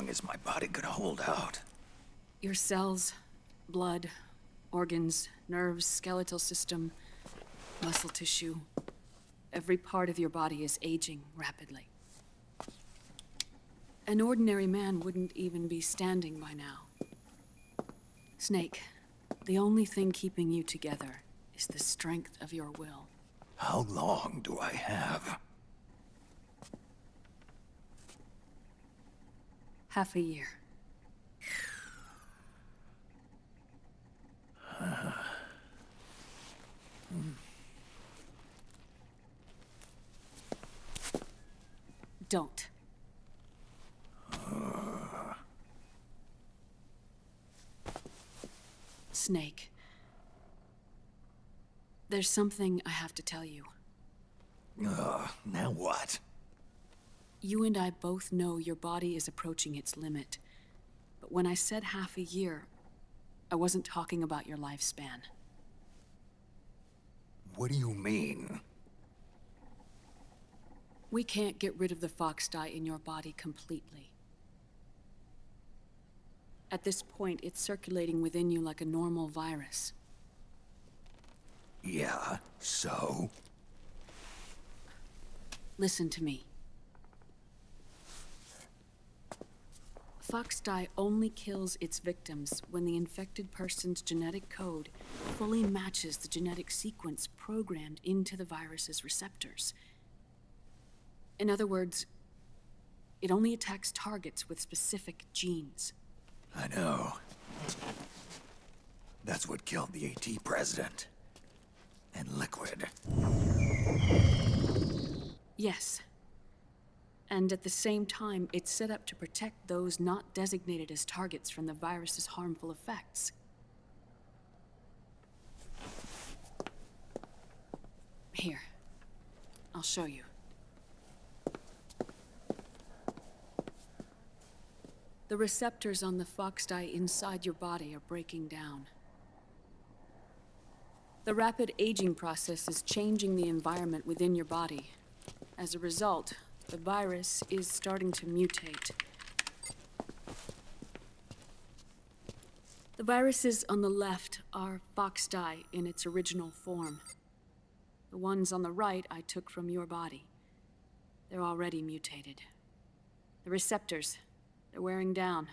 long as my body could hold out. Your cells, blood, organs, nerves, skeletal system, muscle tissue. Every part of your body is aging rapidly. An ordinary man wouldn't even be standing by now. Snake, the only thing keeping you together is the strength of your will. How long do I have? Half a year. Don't. Snake. There's something I have to tell you. Now what? You and I both know your body is approaching its limit. But when I said half a year, I wasn't talking about your lifespan. What do you mean? We can't get rid of the fox dye in your body completely. At this point, it's circulating within you like a normal virus. Yeah, so? Listen to me. Fox dye only kills its victims when the infected person's genetic code fully matches the genetic sequence programmed into the virus's receptors. In other words, it only attacks targets with specific genes. I know. That's what killed the AT president. And Liquid. Yes. And at the same time, it's set up to protect those not designated as targets from the virus's harmful effects. Here. I'll show you. The receptors on the fox dye inside your body are breaking down. The rapid aging process is changing the environment within your body. As a result, the virus is starting to mutate. The viruses on the left are fox dye in its original form. The ones on the right I took from your body. They're already mutated. The receptors, they're wearing down.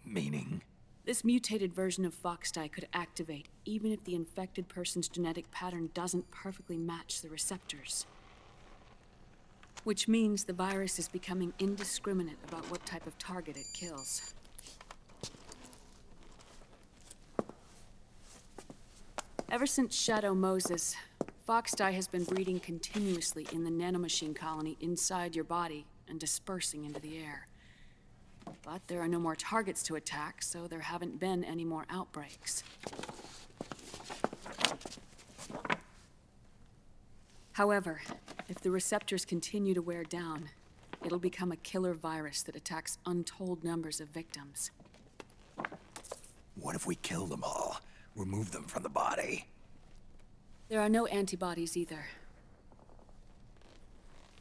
Meaning? This mutated version of fox dye could activate even if the infected person's genetic pattern doesn't perfectly match the receptors. Which means the virus is becoming indiscriminate about what type of target it kills. Ever since Shadow Moses, fox dye has been breeding continuously in the nanomachine colony inside your body and dispersing into the air. But there are no more targets to attack, so there haven't been any more outbreaks. However, if the receptors continue to wear down, it'll become a killer virus that attacks untold numbers of victims. What if we kill them all? Remove them from the body? There are no antibodies either.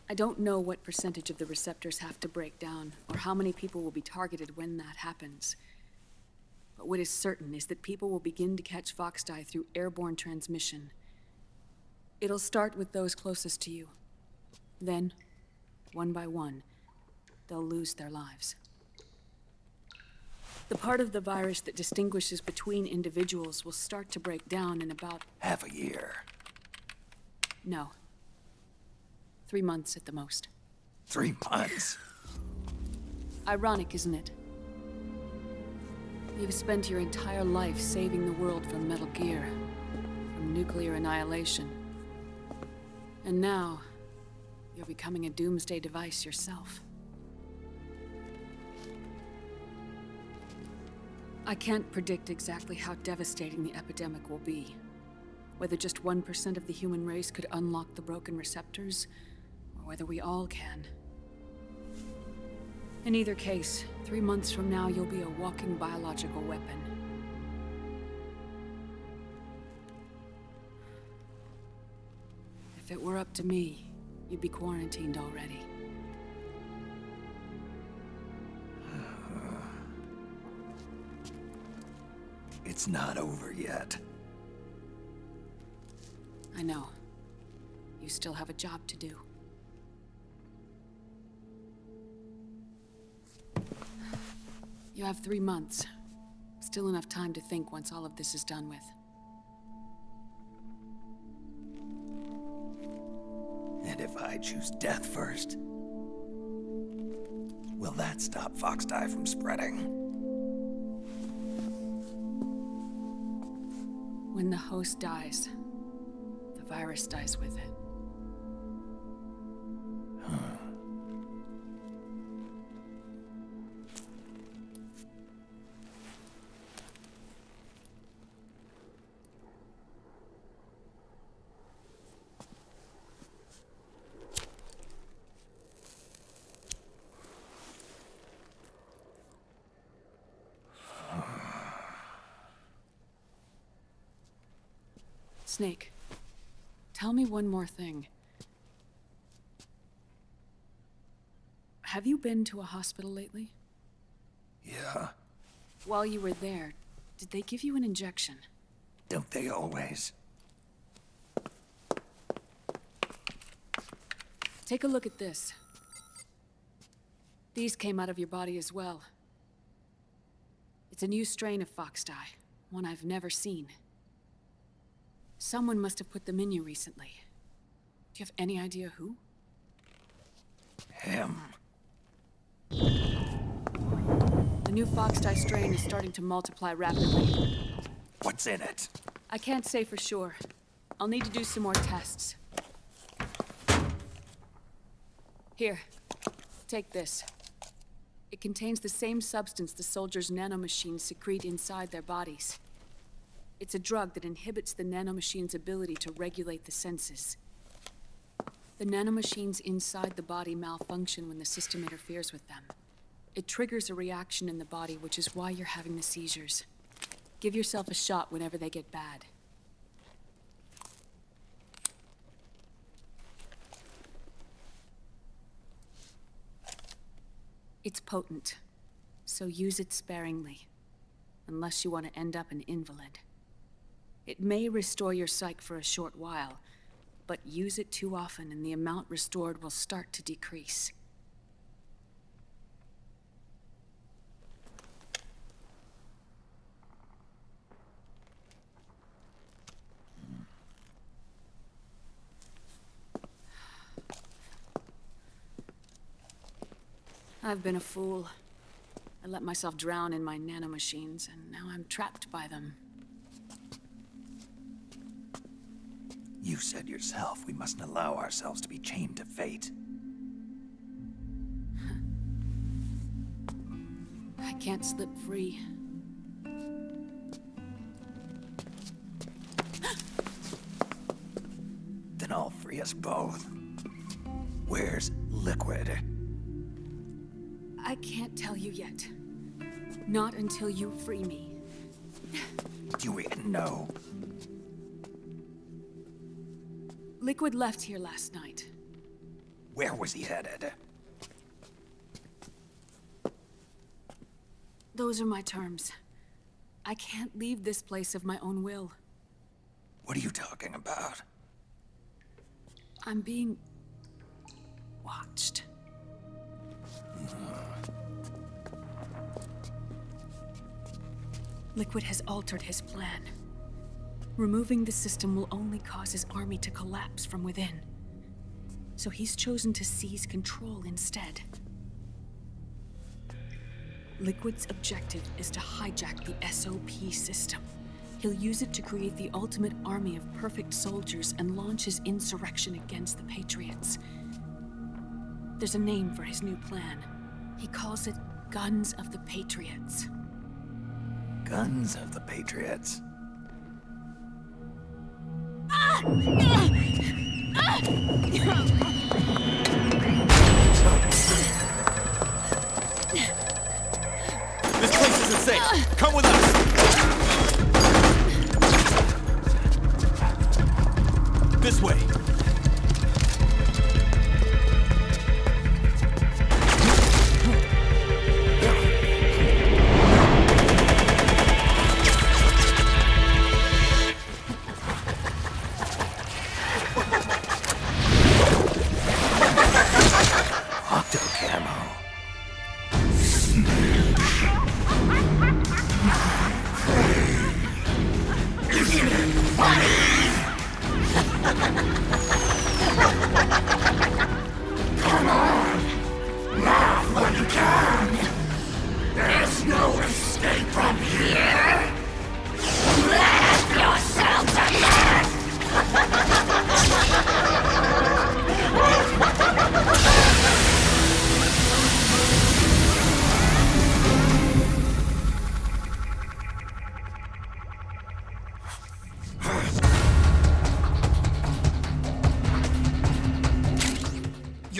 I don't know what percentage of the receptors have to break down, or how many people will be targeted when that happens. But what is certain is that people will begin to catch fox dye through airborne transmission. It'll start with those closest to you. Then, one by one, they'll lose their lives. The part of the virus that distinguishes between individuals will start to break down in about... Half a year. No. 3 months at the most. 3 months? Ironic, isn't it? You've spent your entire life saving the world from Metal Gear, from nuclear annihilation. And now, you're becoming a doomsday device yourself. I can't predict exactly how devastating the epidemic will be. Whether just 1% of the human race could unlock the broken receptors, or whether we all can. In either case, 3 months from now, you'll be a walking biological weapon. If it were up to me, you'd be quarantined already. It's not over yet. I know. You still have a job to do. You have 3 months. Still enough time to think once all of this is done with. And if I choose death first, will that stop Foxdie from spreading? When the host dies, the virus dies with it. Snake, tell me one more thing. Have you been to a hospital lately? Yeah, While you were there, did they give you an injection? don't they always? Take a look at this. These came out of your body as well. It's a new strain of Foxdie, one I've never seen. Someone must have put them in you recently. Do you have any idea who? Him. The new Foxdie strain is starting to multiply rapidly. What's in it? I can't say for sure. I'll need to do some more tests. Here, take this. It contains the same substance the soldiers' nanomachines secrete inside their bodies. It's a drug that inhibits the nanomachine's ability to regulate the senses. The nanomachines inside the body malfunction when the system interferes with them. It triggers a reaction in the body, which is why you're having the seizures. Give yourself a shot whenever they get bad. It's potent, so use it sparingly, unless you want to end up an invalid. It may restore your psyche for a short while, but use it too often and the amount restored will start to decrease. I've been a fool. I let myself drown in my nanomachines, and now I'm trapped by them. You said yourself we mustn't allow ourselves to be chained to fate. I can't slip free. Then I'll free us both. Where's Liquid? I can't tell you yet. Not until you free me. Do you even know? Liquid left here last night. Where was he headed? Those are my terms. I can't leave this place of my own will. What are you talking about? I'm being watched. Liquid has altered his plan. Removing the system will only cause his army to collapse from within. So he's chosen to seize control instead. Liquid's objective is to hijack the SOP system. He'll use it to create the ultimate army of perfect soldiers and launch his insurrection against the Patriots. There's a name for his new plan. He calls it Guns of the Patriots. Guns of the Patriots. This place isn't safe. Come with us. This way.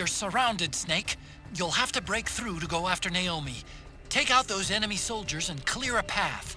You're surrounded, Snake. You'll have to break through to go after Naomi. Take out those enemy soldiers and clear a path.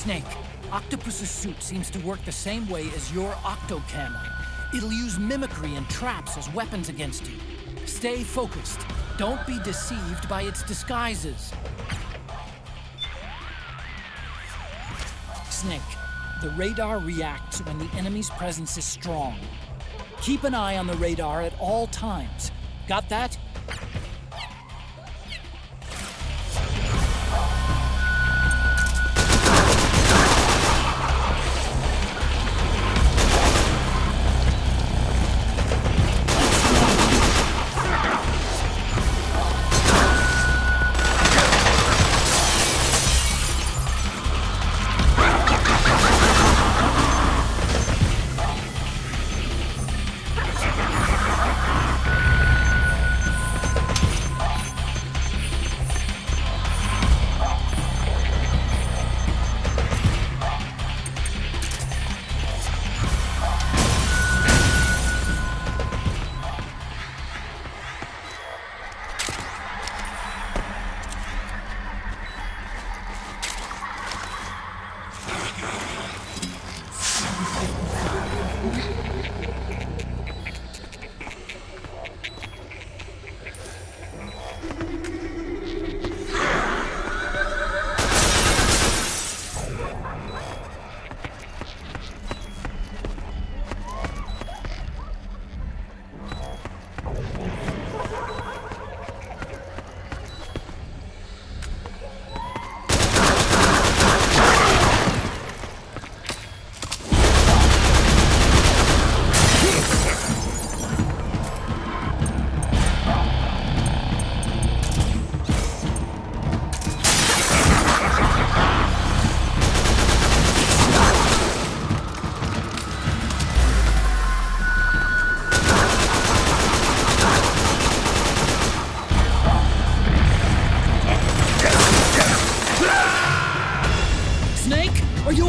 Snake, Octopus's suit seems to work the same way as your octo-camo. It'll use mimicry and traps as weapons against you. Stay focused. Don't be deceived by its disguises. Snake, the radar reacts when the enemy's presence is strong. Keep an eye on the radar at all times. Got that?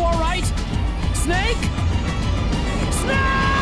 all right? Snake? Snake!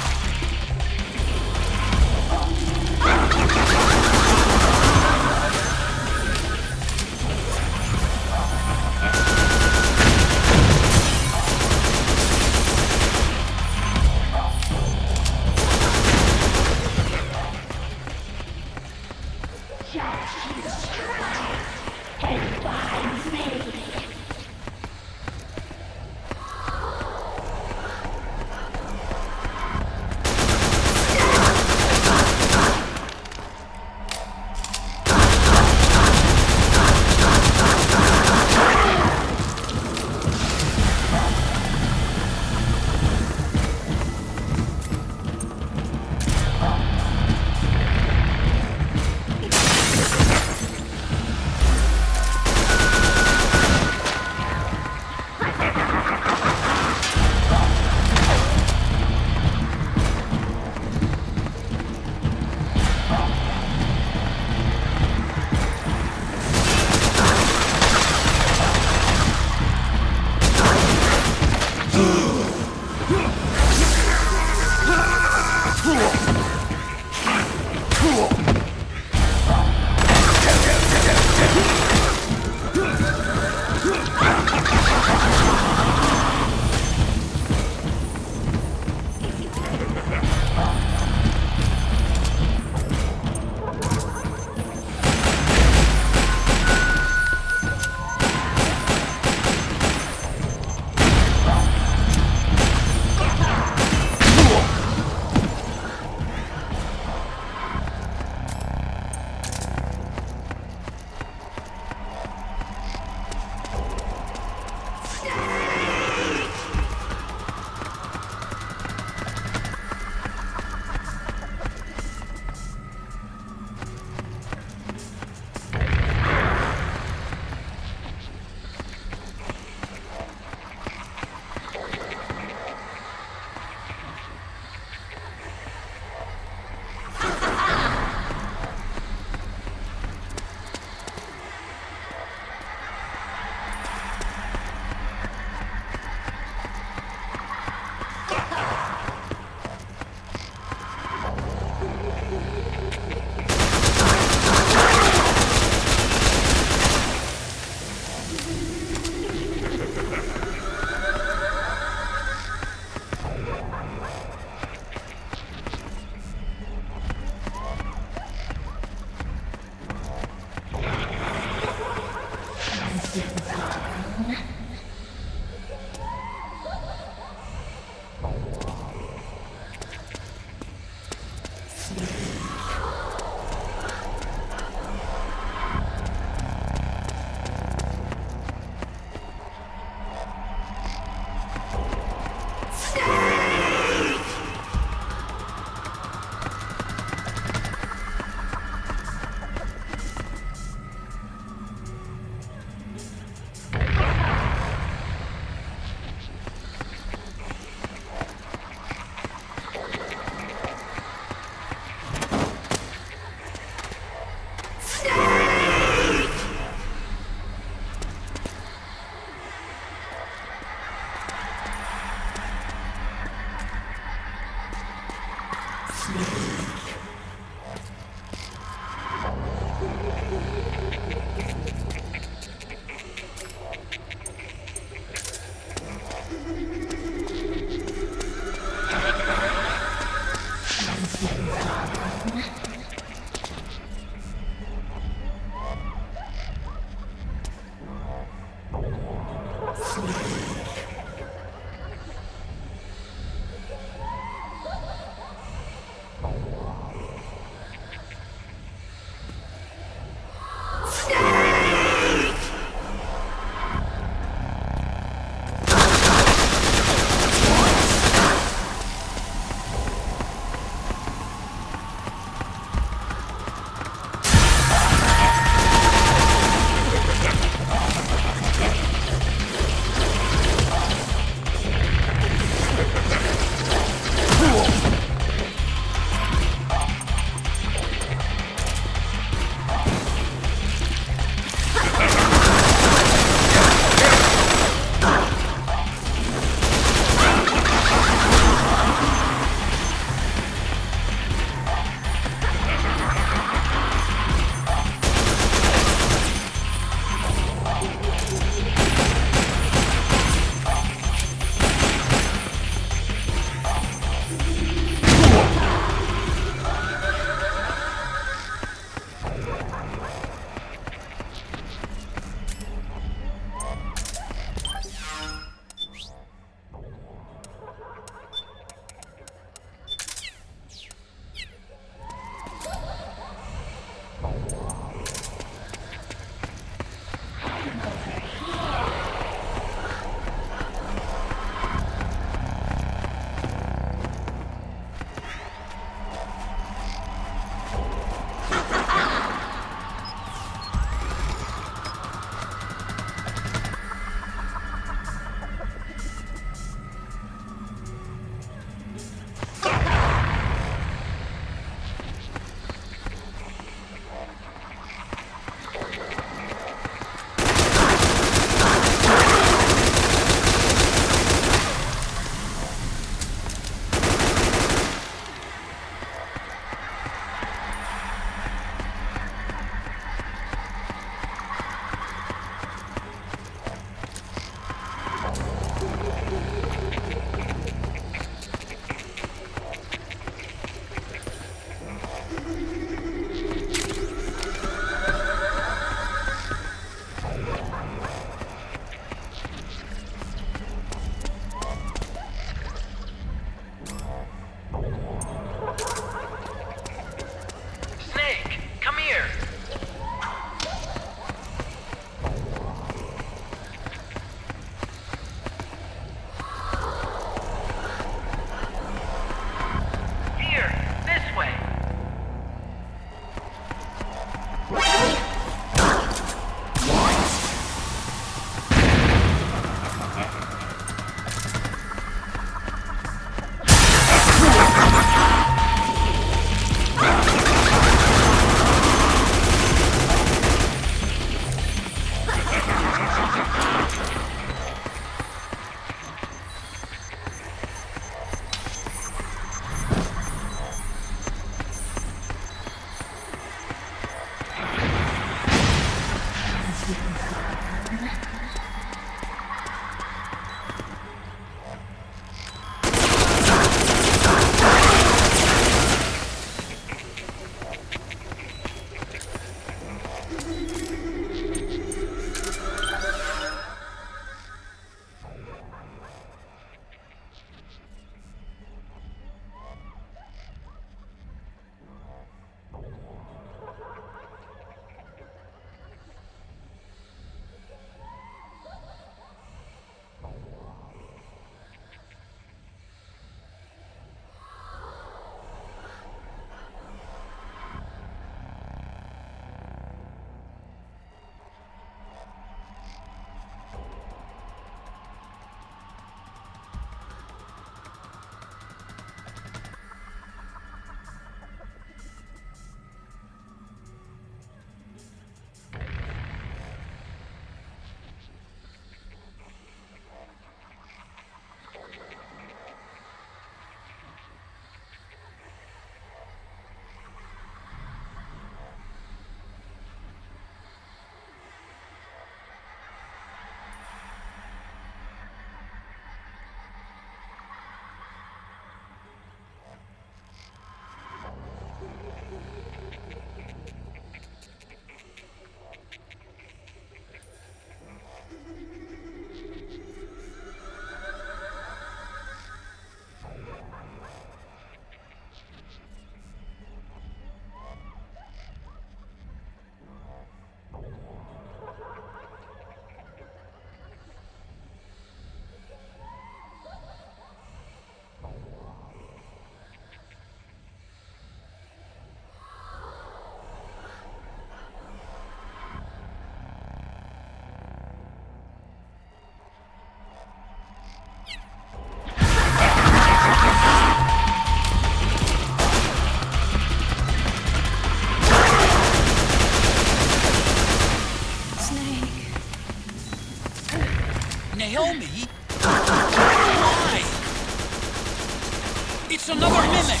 It's another mimic!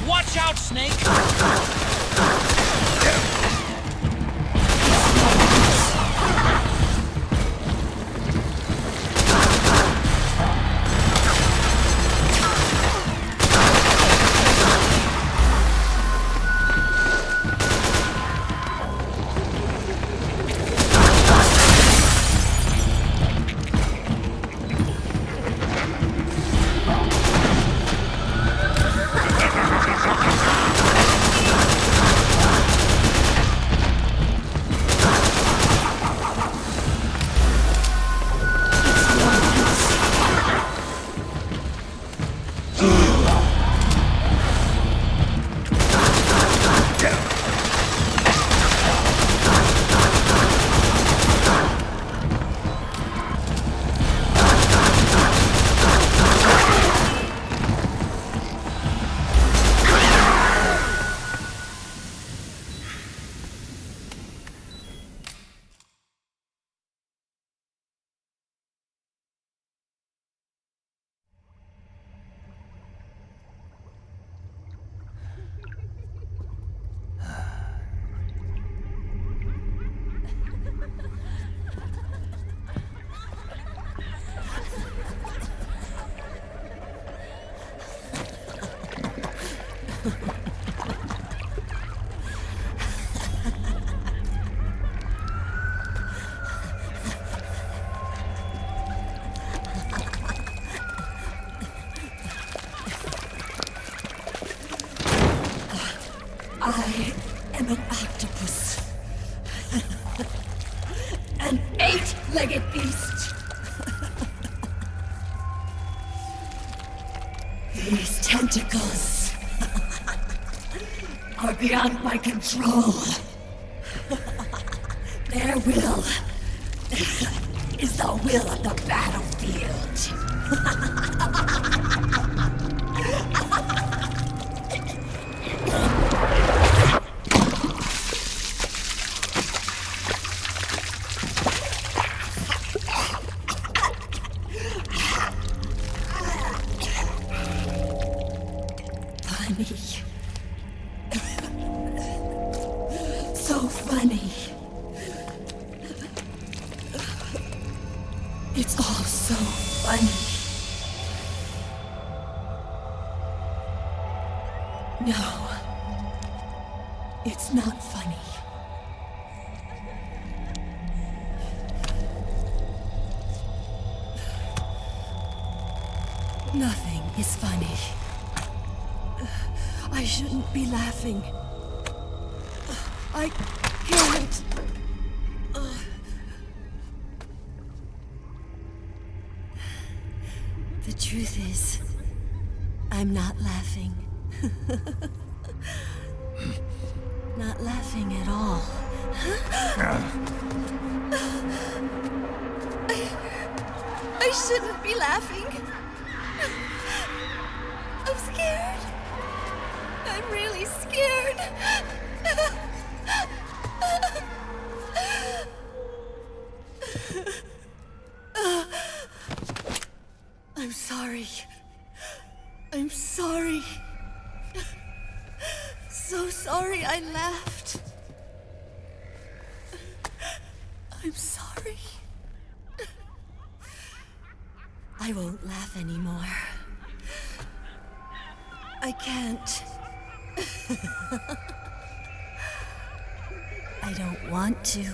Watch out, Snake! I am an octopus. An 8-legged beast. These tentacles are beyond my control. Their will is the will of the battlefield. So funny. It's all so funny. No, it's not funny. Nothing is funny. I shouldn't be laughing. I can't. The truth is, I'm not laughing. Not laughing at all. I shouldn't be laughing. I'm scared. I'm really scared. I'm sorry. I'm sorry. So sorry I laughed. I'm sorry. I won't laugh anymore. I can't. I don't want to.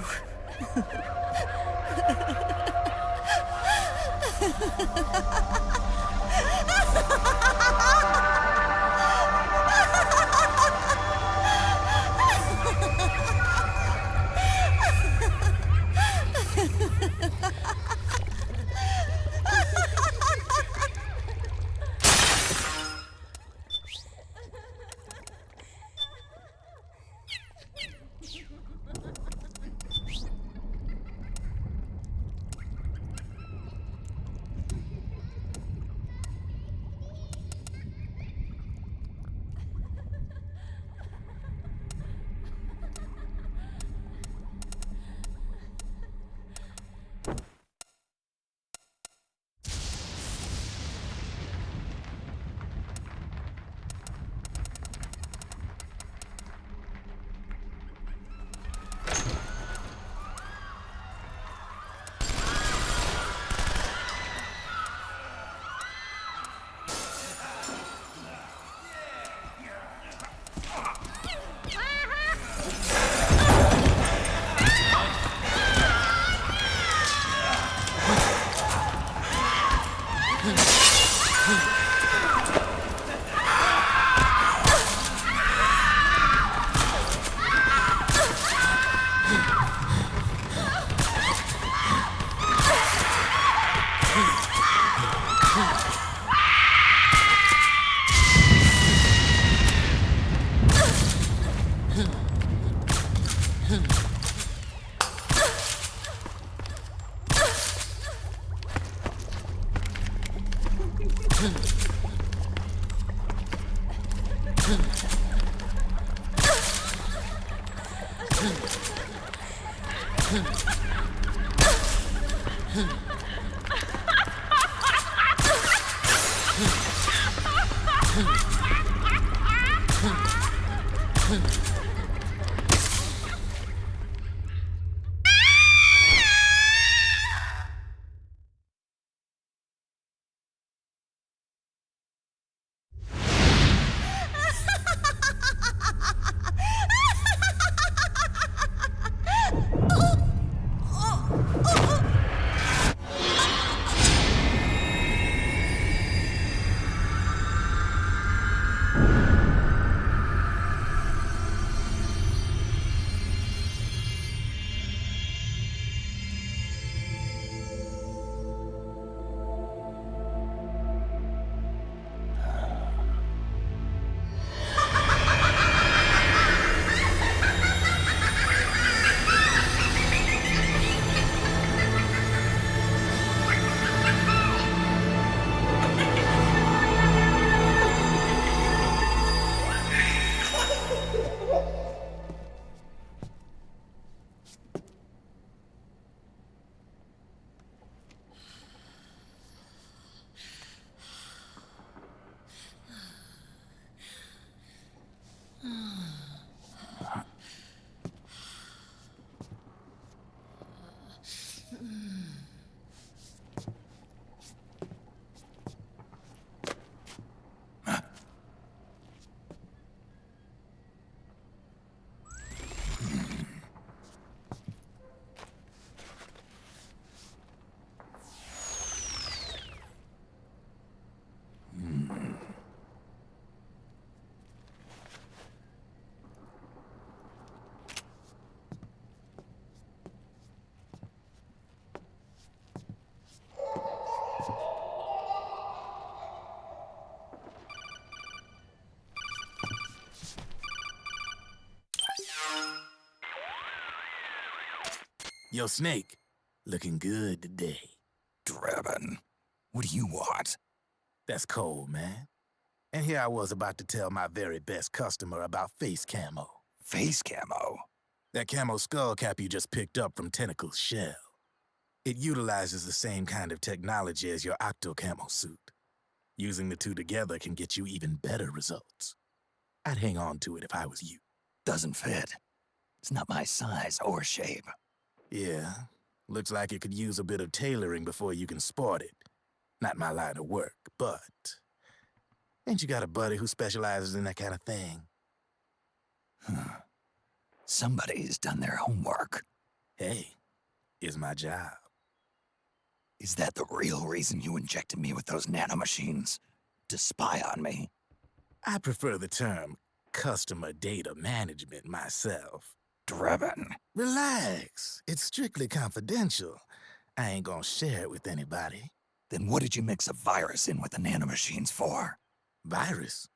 Yo, Snake, looking good today. Drebin, what do you want? That's cold, man. And here I was about to tell my very best customer about face camo. Face camo? That camo skull cap you just picked up from Tentacle's shell. It utilizes the same kind of technology as your octo camo suit. Using the two together can get you even better results. I'd hang on to it if I was you. Doesn't fit. It's not my size or shape. Yeah, looks like it could use a bit of tailoring before you can sport it. Not my line of work, but... Ain't you got a buddy who specializes in that kind of thing? Somebody's done their homework. Hey, it's my job. Is that the real reason you injected me with those nanomachines? To spy on me? I prefer the term customer data management myself. Drebin. Relax. It's strictly confidential. I ain't gonna share it with anybody. Then what did you mix a virus in with the nanomachines for? Virus?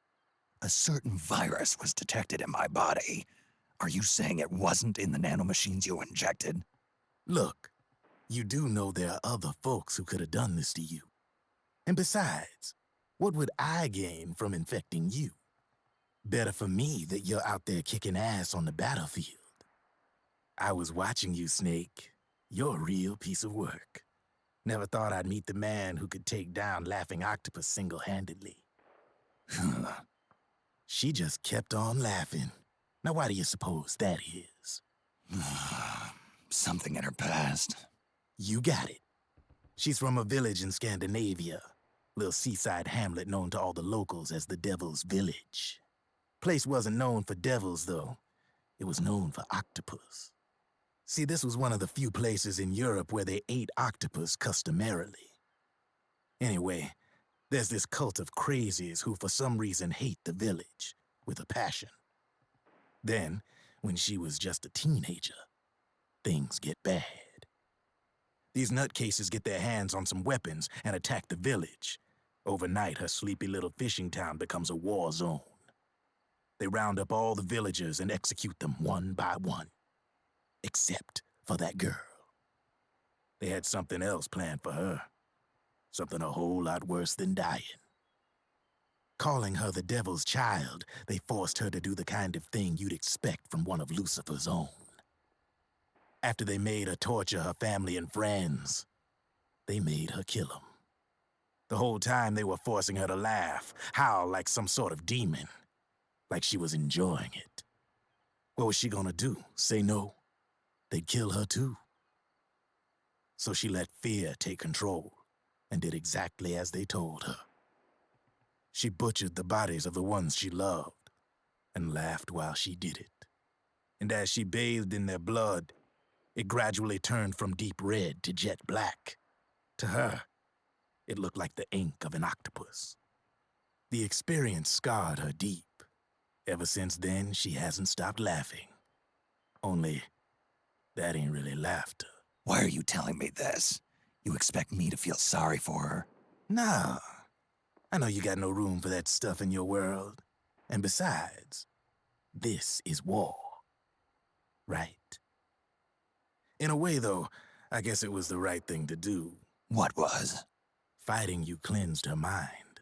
A certain virus was detected in my body. Are you saying it wasn't in the nanomachines you injected? Look, you do know there are other folks who could have done this to you. And besides, what would I gain from infecting you? Better for me that you're out there kicking ass on the battlefield. I was watching you, Snake. You're a real piece of work. Never thought I'd meet the man who could take down Laughing Octopus single-handedly. She just kept on laughing. Now why do you suppose that is? Something in her past. You got it. She's from a village in Scandinavia. Little seaside hamlet known to all the locals as the Devil's Village. Place wasn't known for devils, though. It was known for octopus. See, this was one of the few places in Europe where they ate octopus customarily. Anyway, there's this cult of crazies who for some reason hate the village with a passion. Then, when she was just a teenager, things get bad. These nutcases get their hands on some weapons and attack the village. Overnight, her sleepy little fishing town becomes a war zone. They round up all the villagers and execute them one by one. Except for that girl. They had something else planned for her. Something a whole lot worse than dying. Calling her the devil's child, they forced her to do the kind of thing you'd expect from one of Lucifer's own. After they made her torture her family and friends, they made her kill them. The whole time they were forcing her to laugh, howl like some sort of demon, like she was enjoying it. What was she gonna do? Say no? They'd kill her too. So she let fear take control and did exactly as they told her. She butchered the bodies of the ones she loved and laughed while she did it. And as she bathed in their blood, it gradually turned from deep red to jet black. To her, it looked like the ink of an octopus. The experience scarred her deep. Ever since then, she hasn't stopped laughing. Only, that ain't really laughter. Why are you telling me this? You expect me to feel sorry for her? Nah, I know you got no room for that stuff in your world. And besides, this is war. Right? In a way, though, I guess it was the right thing to do. What was? Fighting you cleansed her mind.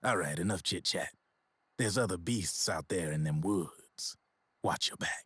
All right, enough chit-chat. There's other beasts out there in them woods. Watch your back.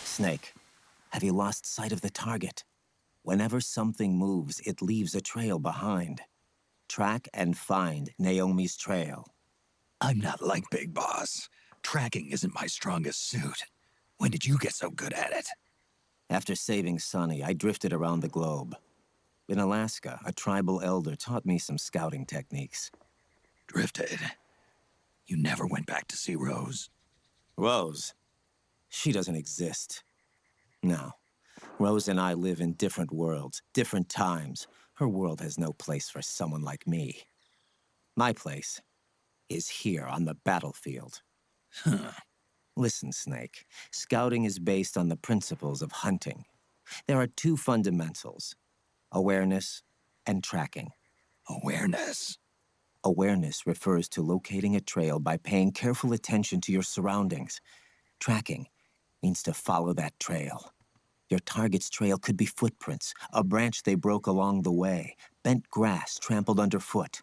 Snake, have you lost sight of the target? Whenever something moves, it leaves a trail behind. Track and find Naomi's trail. I'm not like Big Boss. Tracking isn't my strongest suit. When did you get so good at it? After saving Sonny, I drifted around the globe. In Alaska, a tribal elder taught me some scouting techniques. Drifted. You never went back to see Rose? Rose? She doesn't exist. No. Rose and I live in different worlds, different times. Her world has no place for someone like me. My place is here on the battlefield. Huh. Listen, Snake. Scouting is based on the principles of hunting. There are two fundamentals: awareness and tracking. Awareness? Awareness refers to locating a trail by paying careful attention to your surroundings. Tracking means to follow that trail. Your target's trail could be footprints, a branch they broke along the way, bent grass trampled underfoot.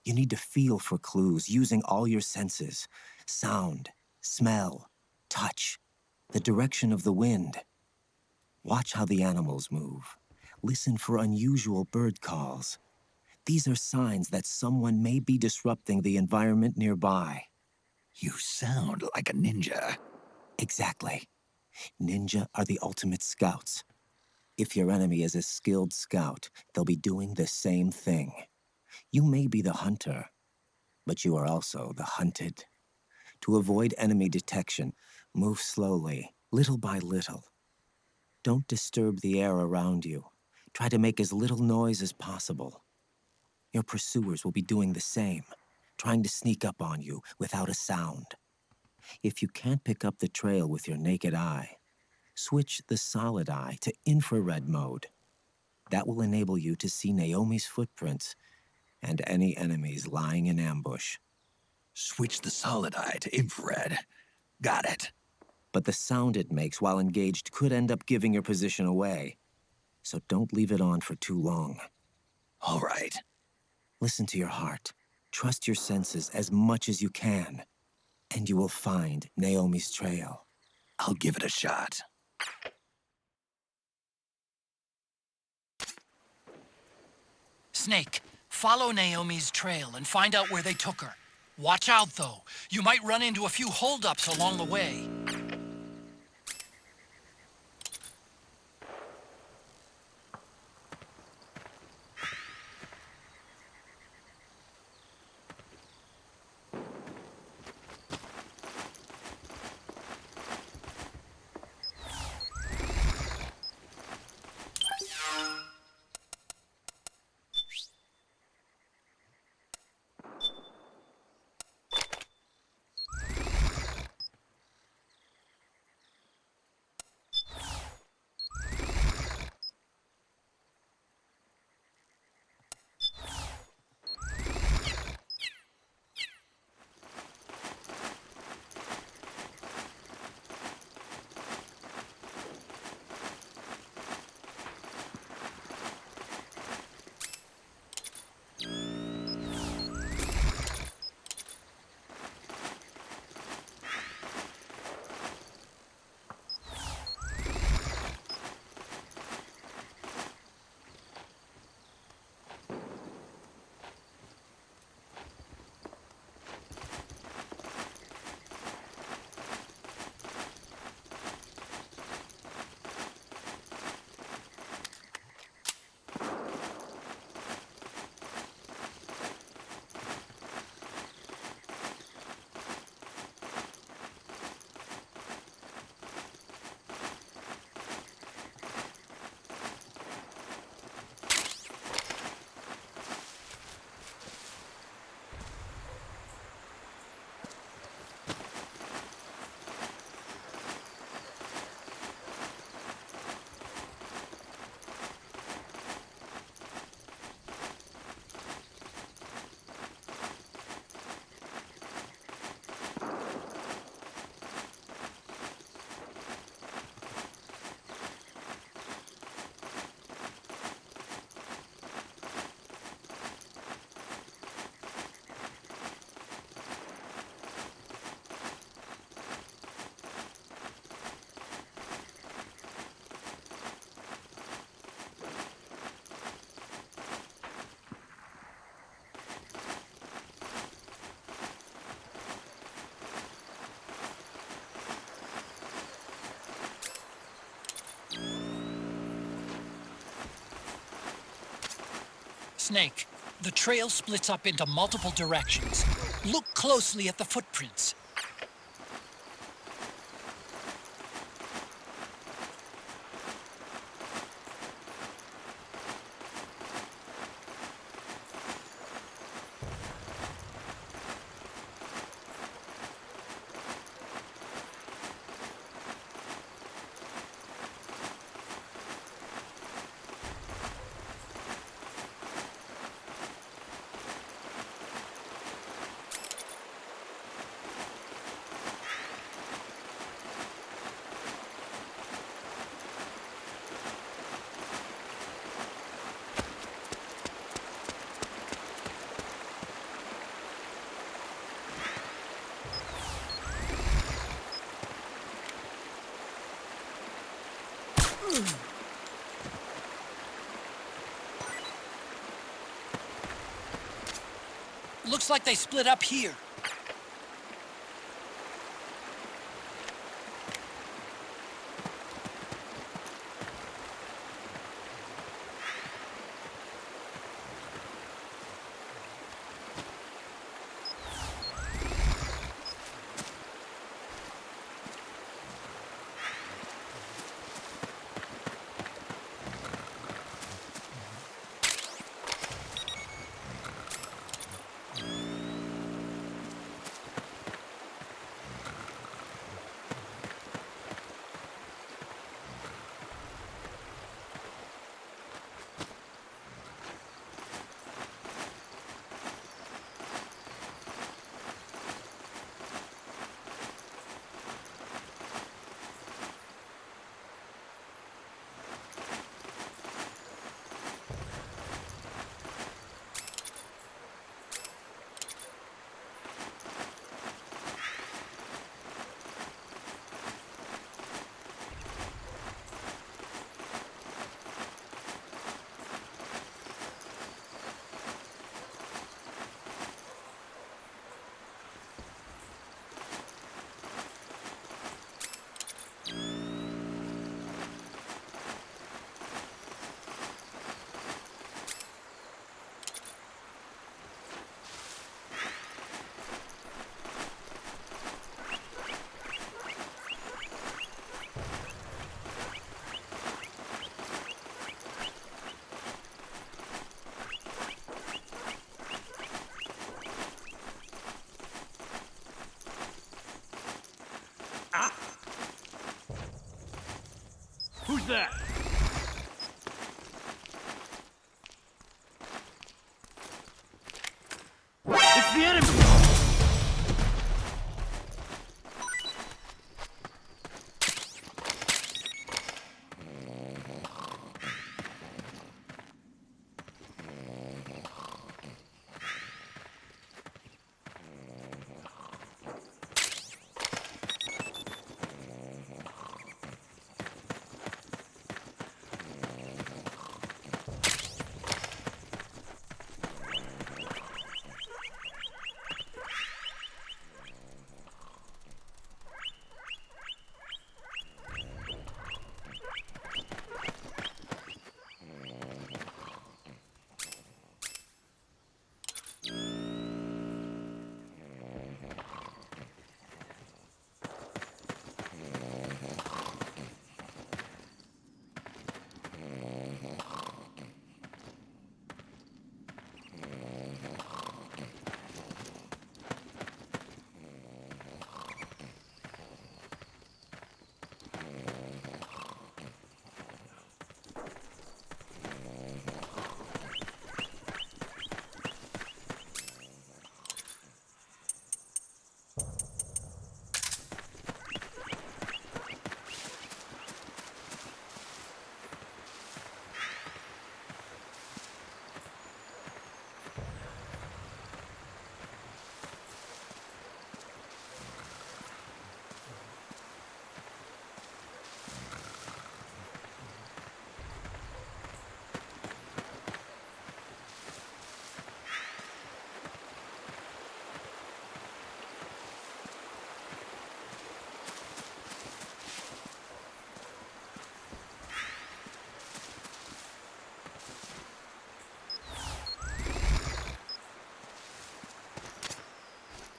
You need to feel for clues using all your senses: sound, smell, touch, the direction of the wind. Watch how the animals move. Listen for unusual bird calls. These are signs that someone may be disrupting the environment nearby. You sound like a ninja. Exactly. Ninja are the ultimate scouts. If your enemy is a skilled scout, they'll be doing the same thing. You may be the hunter, but you are also the hunted. To avoid enemy detection, move slowly, little by little. Don't disturb the air around you. Try to make as little noise as possible. Your pursuers will be doing the same, trying to sneak up on you without a sound. If you can't pick up the trail with your naked eye, switch the solid eye to infrared mode. That will enable you to see Naomi's footprints and any enemies lying in ambush. Switch the solid eye to infrared. Got it. But the sound it makes while engaged could end up giving your position away, so don't leave it on for too long. All right. Listen to your heart. Trust your senses as much as you can, and you will find Naomi's trail. I'll give it a shot. Snake, follow Naomi's trail and find out where they took her. Watch out, though. You might run into a few holdups along the way. Snake, the trail splits up into multiple directions. Look closely at the footprints. Looks like they split up here. Who's that? It's the enemy!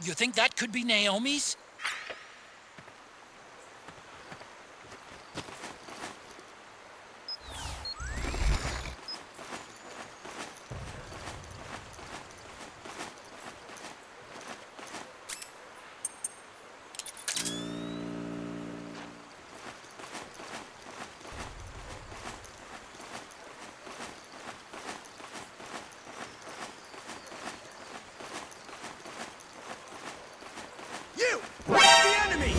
You think that could be Naomi's? You! The enemy!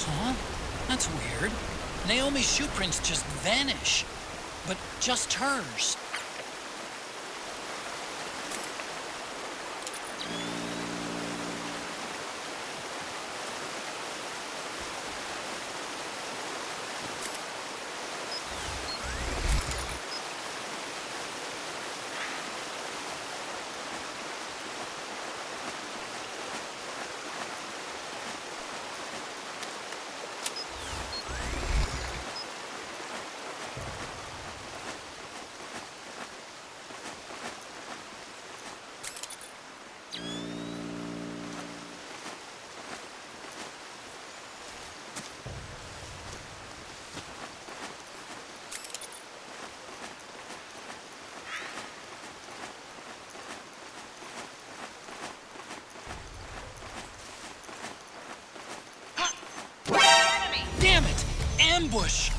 Huh? That's weird. Naomi's shoe prints just vanish. But just hers. ambush!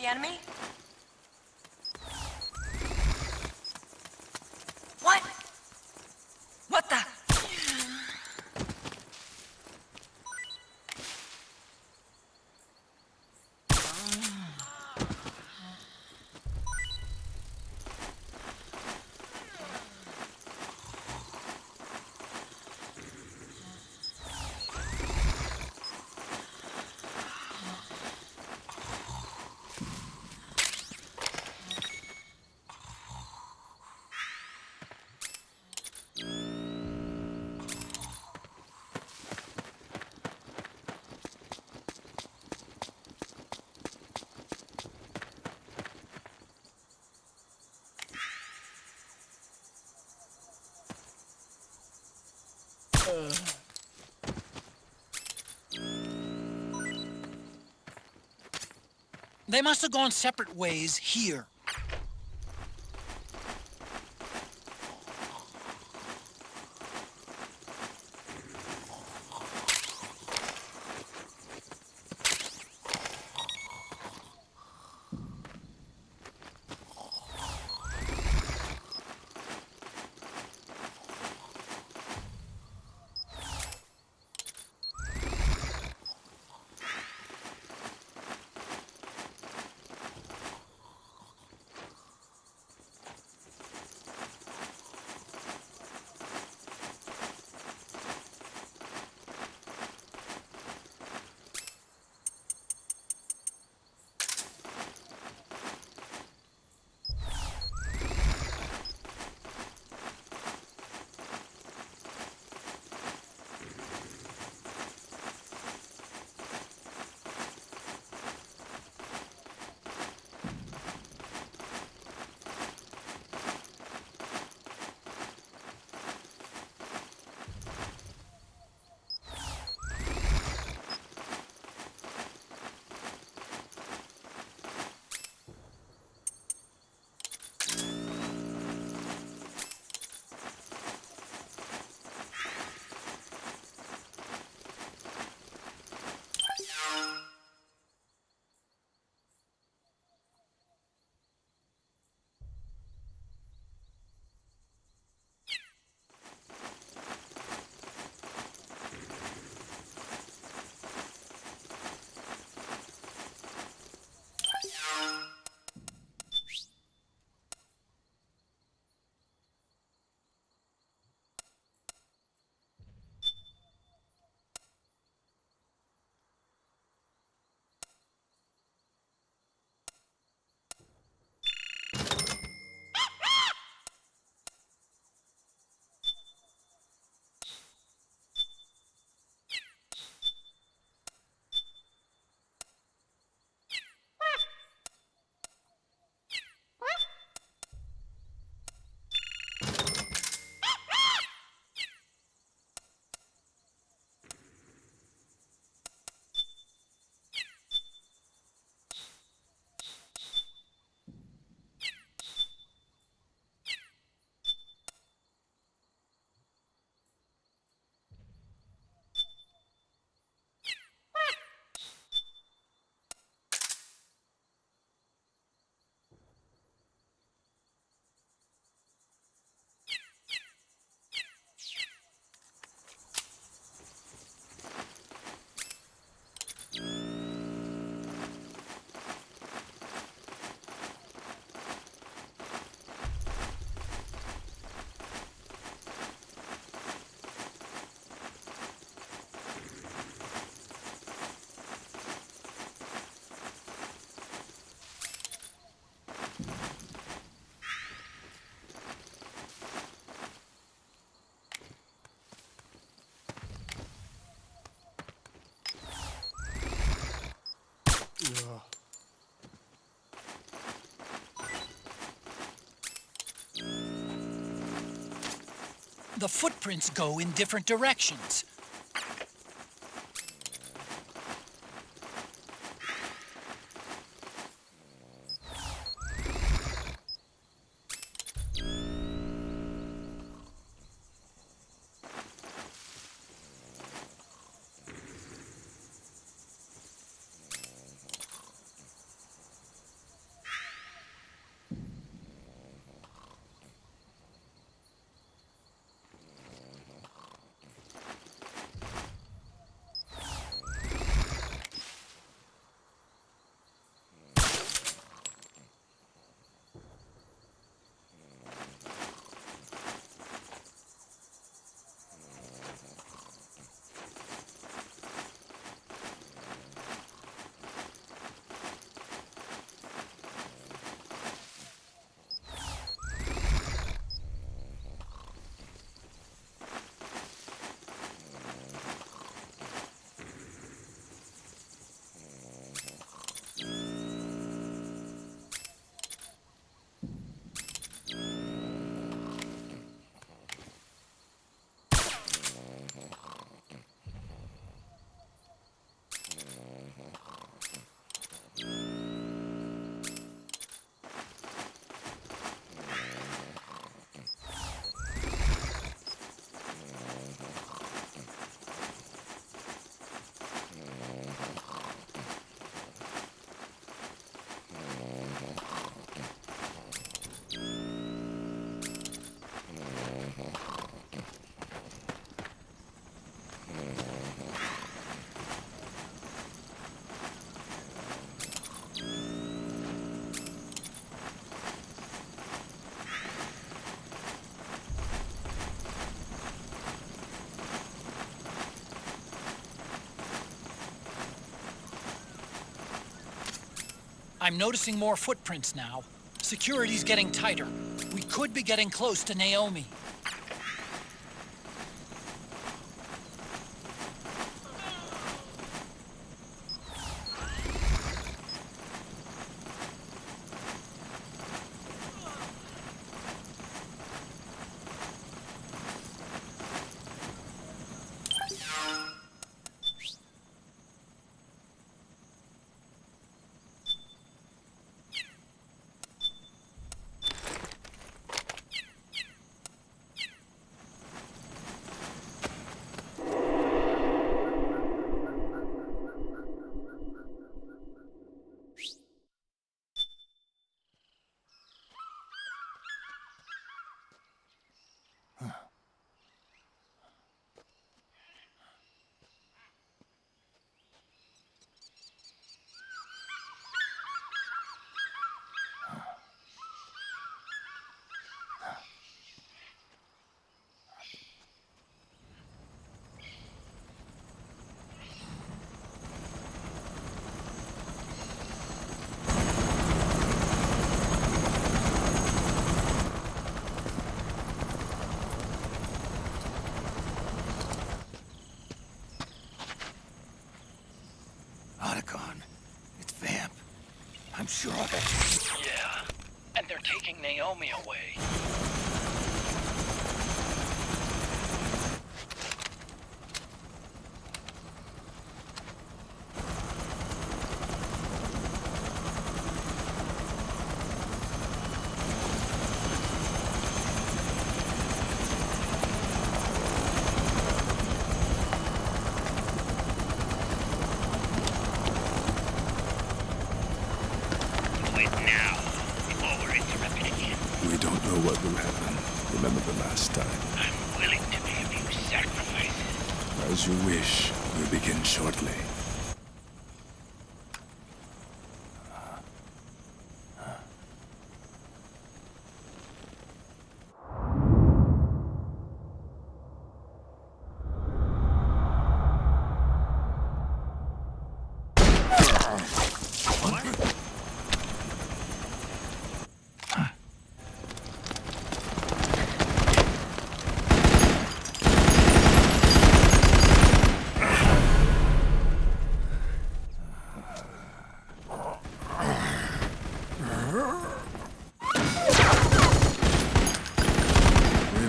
The enemy? What? What the? They must have gone separate ways here. The footprints go in different directions. I'm noticing more footprints now. Security's getting tighter. We could be getting close to Naomi. Otacon. It's Vamp. I'm sure of it. Yeah, and they're taking Naomi away. We don't know what will happen. Remember the last time. I'm willing to make a few sacrifices. As you wish. We'll begin shortly.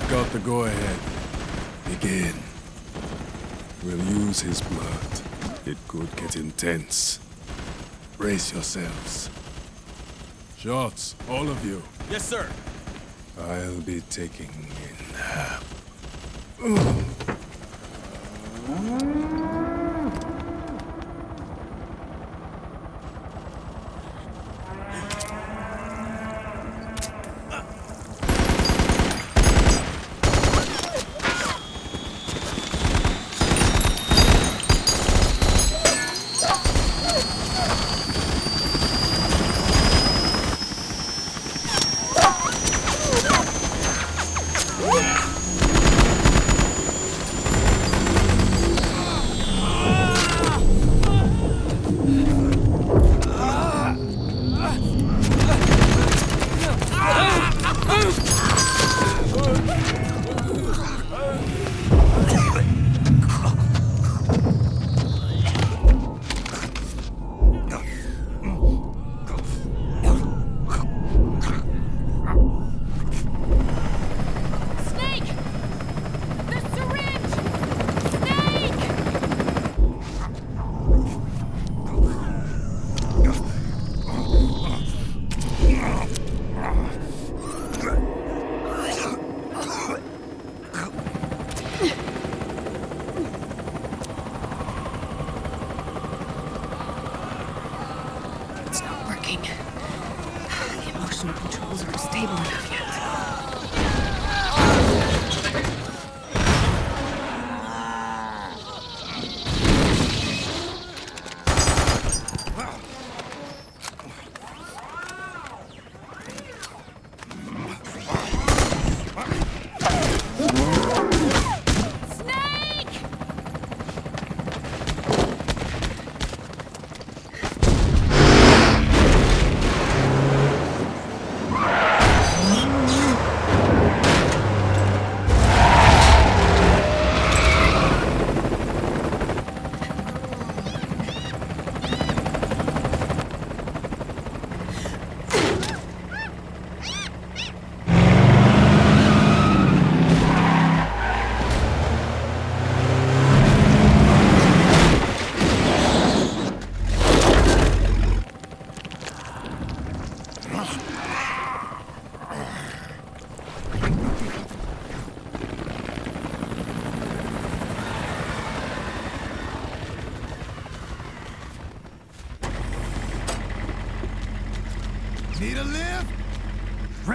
Got the go-ahead. Begin. We'll use his blood. It could get intense. Brace yourselves. Shots, all of you. Yes, sir. I'll be taking in.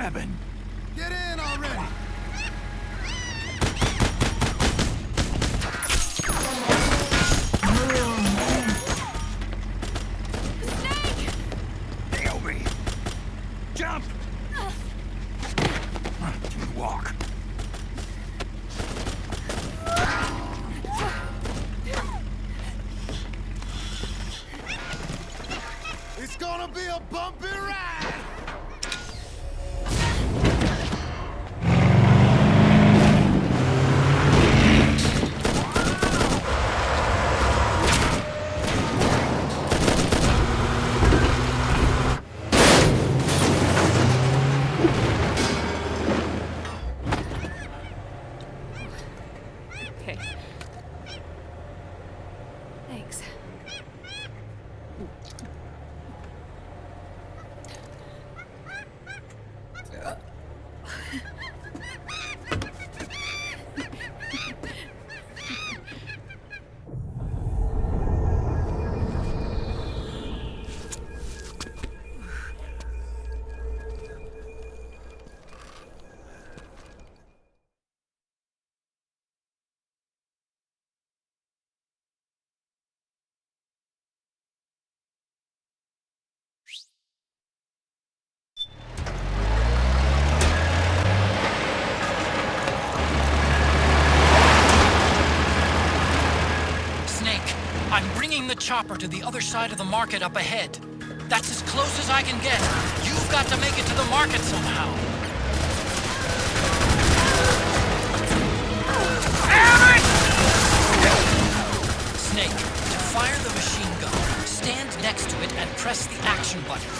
cabin. Get in already! Naomi! Jump! Can you walk? It's gonna be a bumpy ride! Okay. Thanks. Snake, I'm bringing the chopper to the other side of the market up ahead. That's as close as I can get. You've got to make it to the market somehow. Snake, to fire the machine gun, stand next to it and press the action button.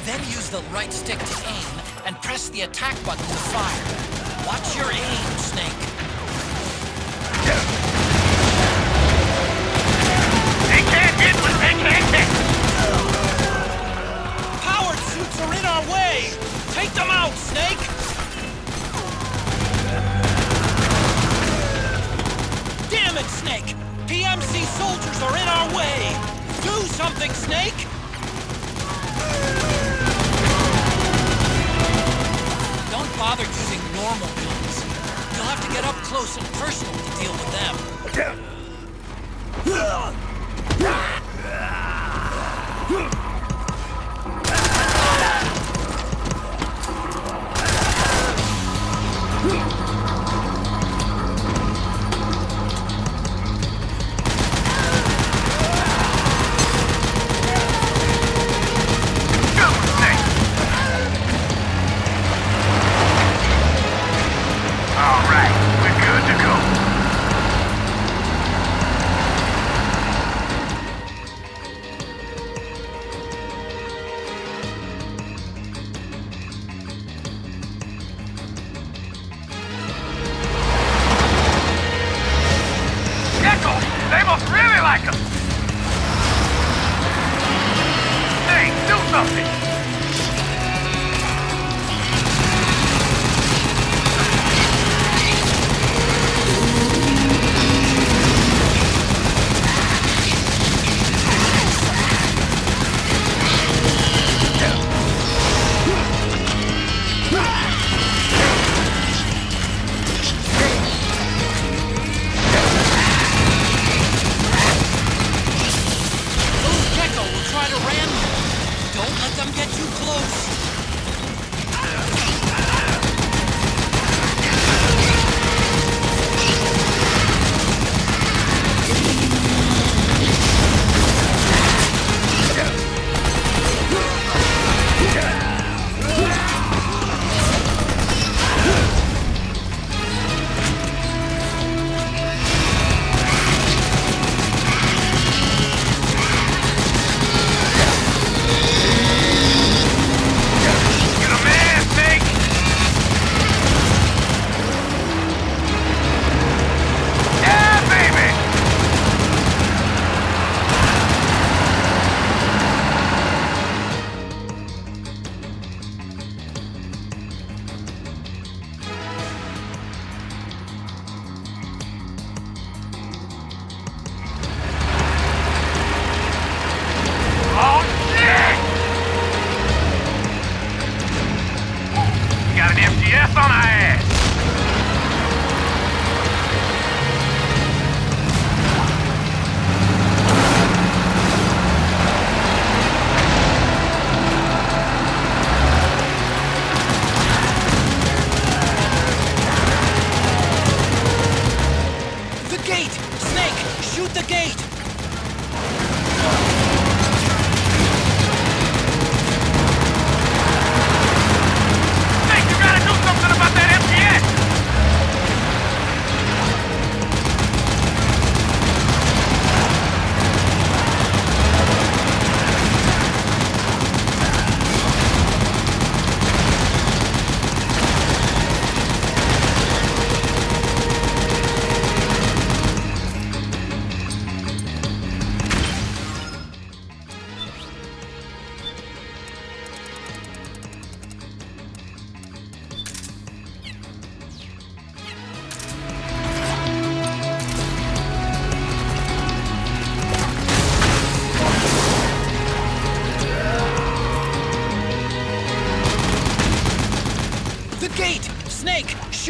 Then use the right stick to aim and press the attack button to fire. Watch your aim, Snake. They can't hit what they can't hit! Powered suits are in our way! Take them out, Snake! Damn it, Snake! PMC soldiers are in our way! Do something, Snake! Don't bother using normal guns. You'll have to get up close and personal to deal with them. All right, we're good to go.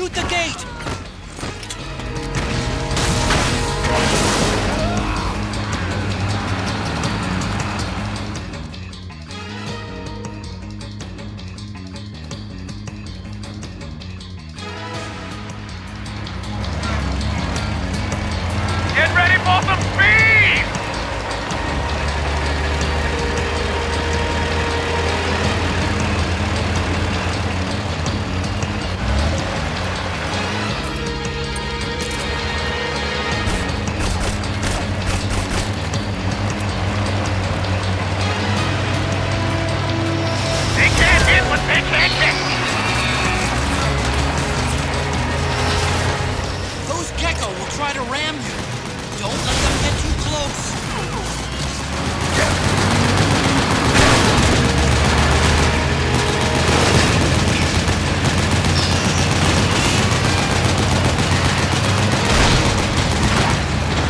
Shoot the gate! Get ready for some speed! They can't hit what they can't hit! Those Gecko will try to ram you. Don't let them get too close.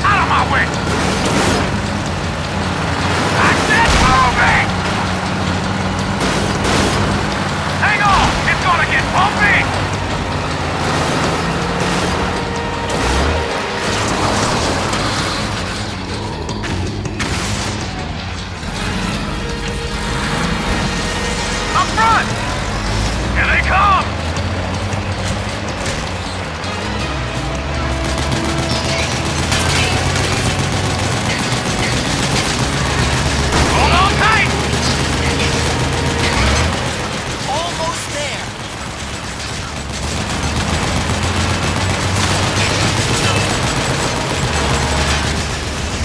Out of my way! I said moving! Hang on! It's gonna get bumpy! Up front! Here they come! Hold on tight! Almost there.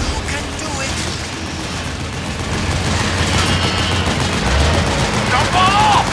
You can do it. Don't fall off!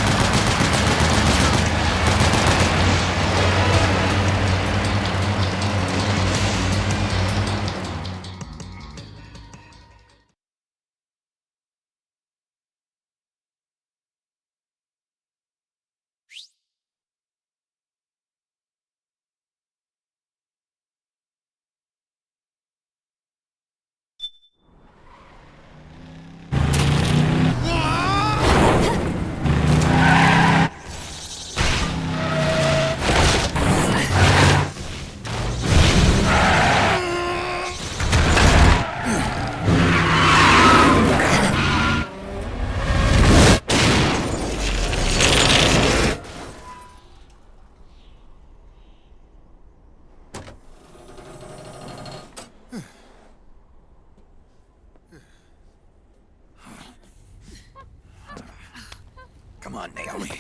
Come on, Naomi.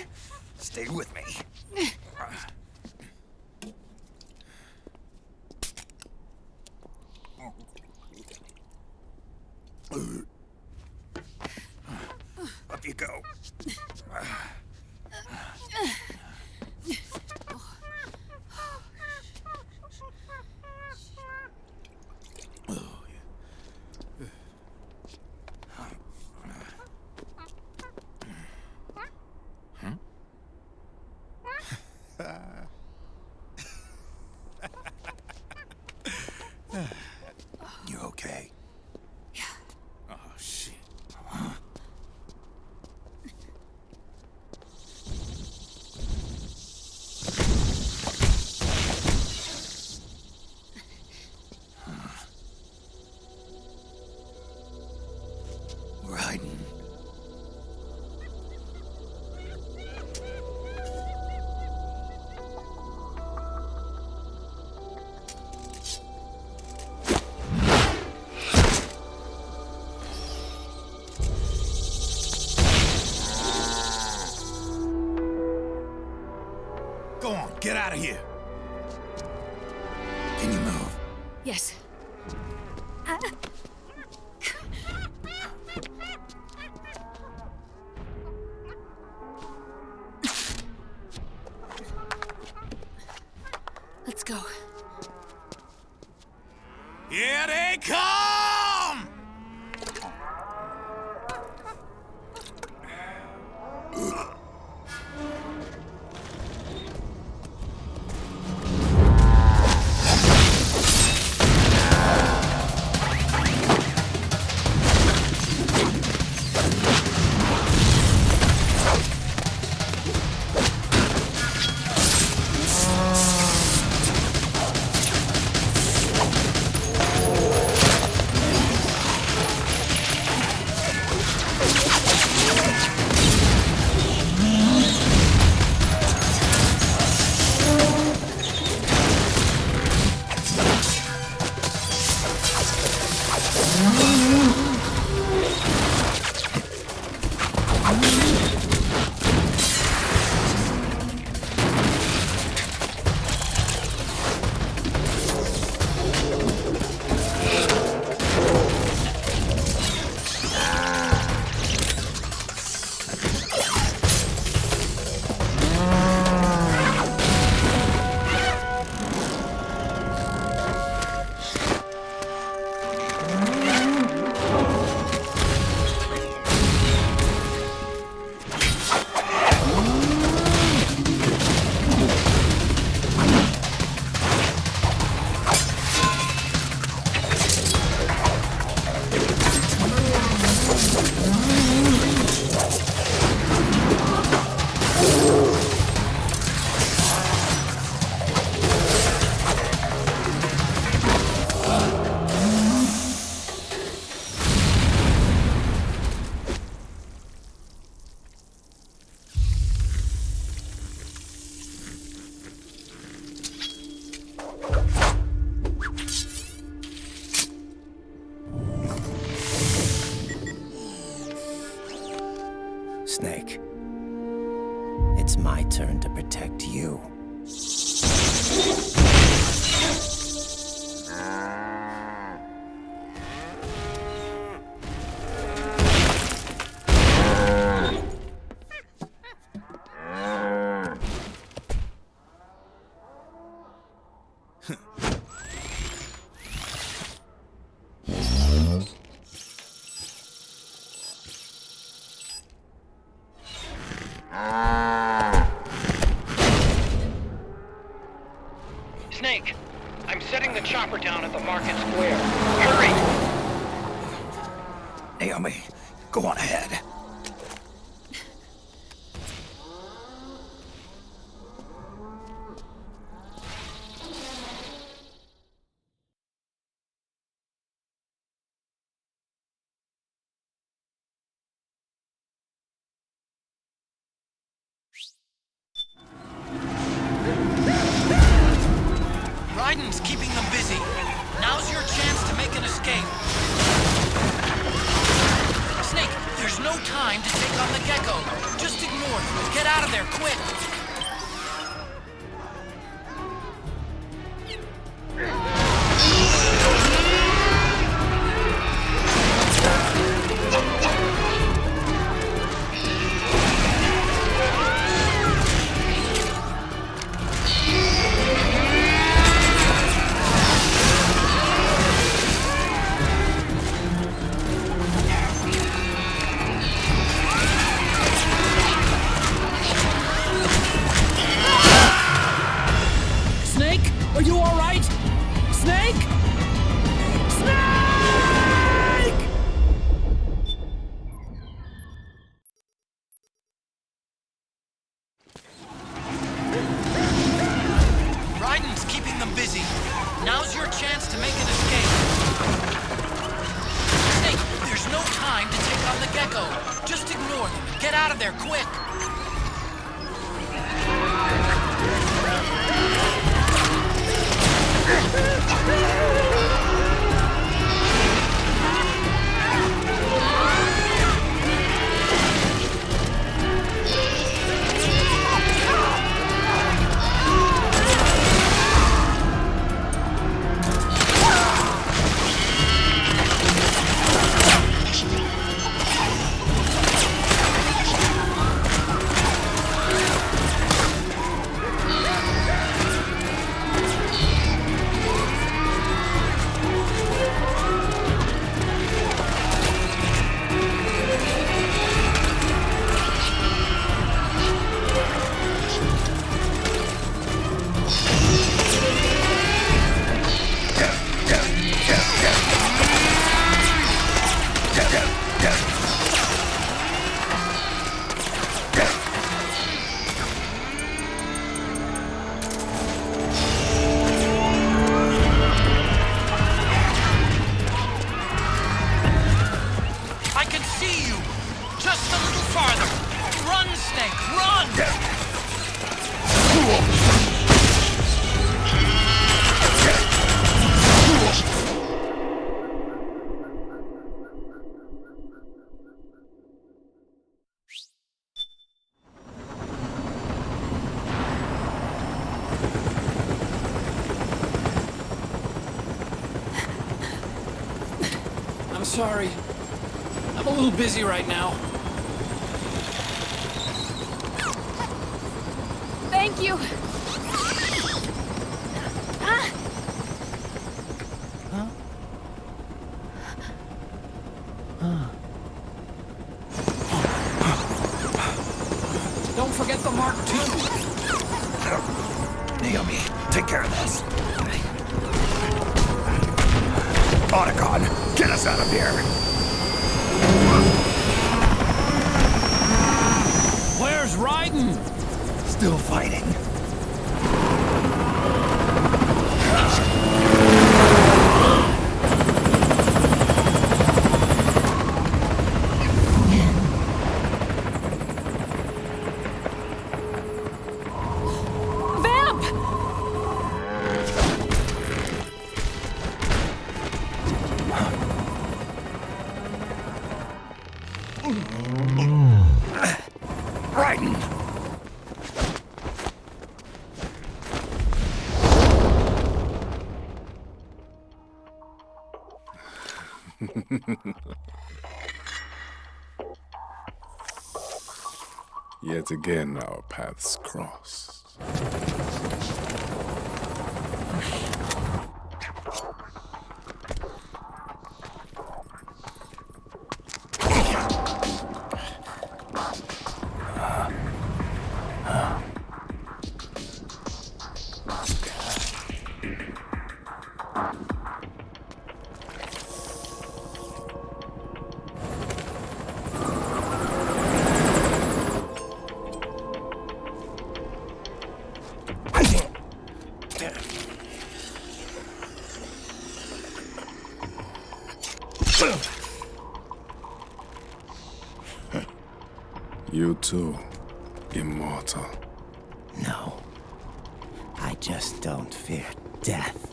Stay with me. Up you go. You okay? Yeah. Oh, shit. We're hiding. Go on, get out of here. Can you move? Yes. Let's go. Here they come! my turn to protect you. Snake, I'm setting the chopper down at the market square. Hurry! Naomi, go on ahead. Raiden's keeping them busy. Now's your chance to make an escape. Snake, there's no time to take on the gecko. Just ignore them. Get out of there, quick! Snake, are you all right? Snake? Snake! Raiden's keeping them busy. Now's your chance to make an escape. Snake, there's no time to take on the gecko. Just ignore them. Get out of there, quick! I can see you! Just a little farther! Run, Snake, run! I'm sorry. I'm a little busy right now. Thank you! Don't forget the Mark II. Naomi, take care of this. Otacon, get us out of here! Where's Raiden? Still fighting. Vamp! Raiden! Yet again, our paths crossed. You too, immortal. No. I just don't fear death.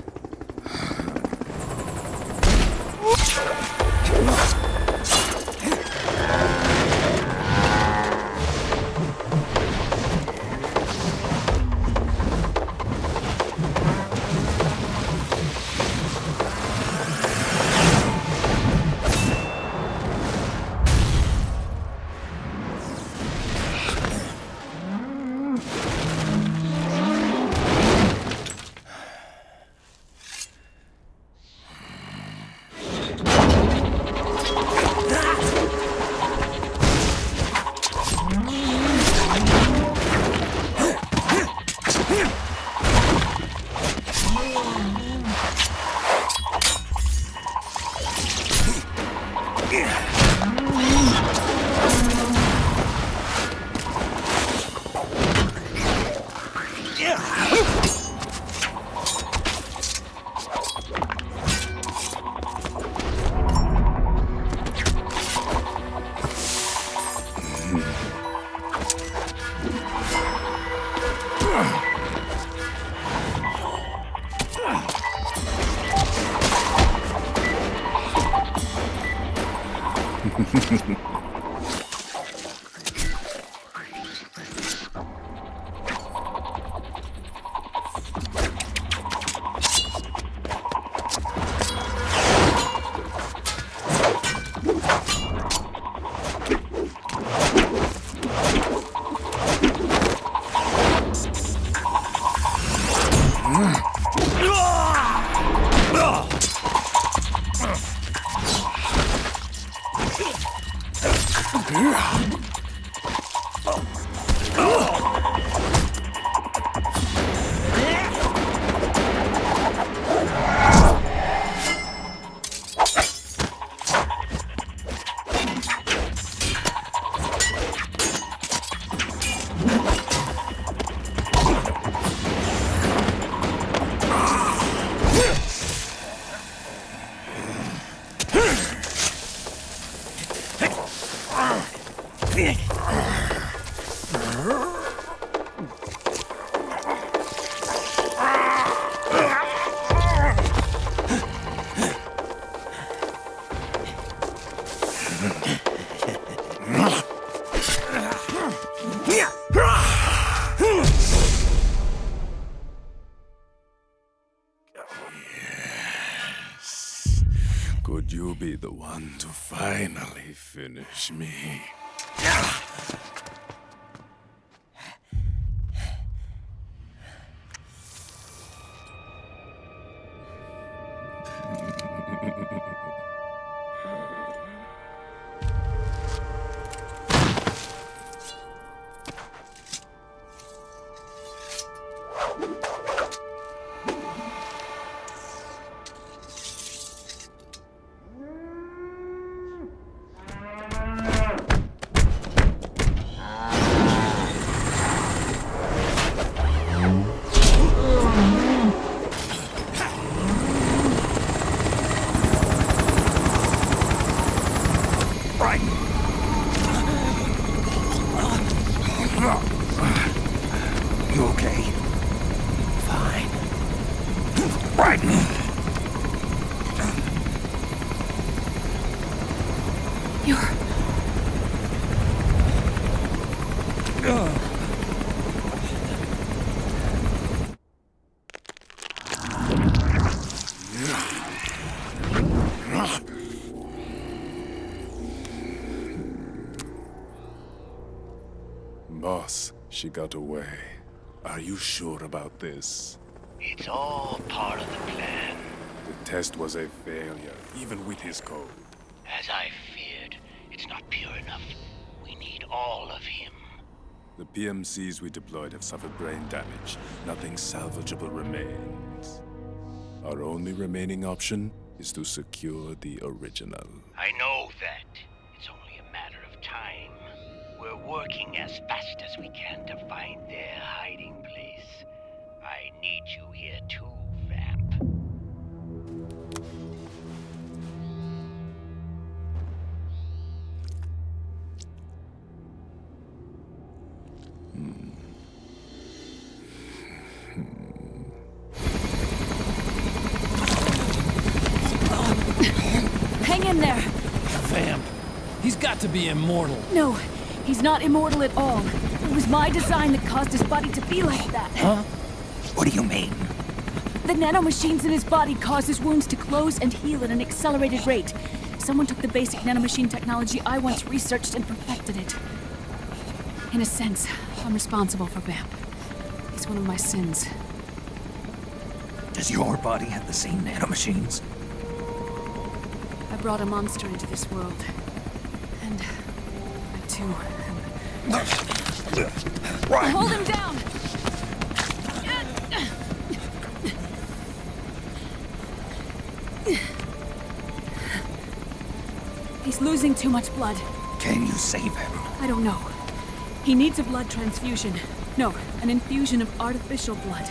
Could you be the one to finally finish me? You okay? Fine. Right. You're... boss. She got away. Are you sure about this? It's all part of the plan. The test was a failure, even with his code. As I feared, it's not pure enough. We need all of him. The PMCs we deployed have suffered brain damage. Nothing salvageable remains. Our only remaining option is to secure the original. I know that. It's only a matter of time. We're working as fast as we can to find their hiding place. I need you here too, Vamp. Hang in there! Vamp. He's got to be immortal. No, he's not immortal at all. It was my design that caused his body to be like that. Huh? What do you mean? The nanomachines in his body cause his wounds to close and heal at an accelerated rate. Someone took the basic nanomachine technology I once researched and perfected it. In a sense, I'm responsible for Vamp. It's one of my sins. Does your body have the same nanomachines? I brought a monster into this world. And I too am... Right. Hold him down! He's losing too much blood. Can you save him? I don't know. He needs a blood transfusion. No, an infusion of artificial blood.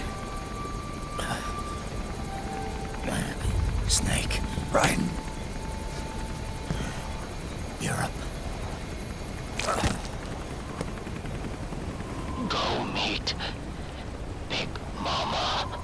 Snake, Right. Europe. Go meet Big Mama.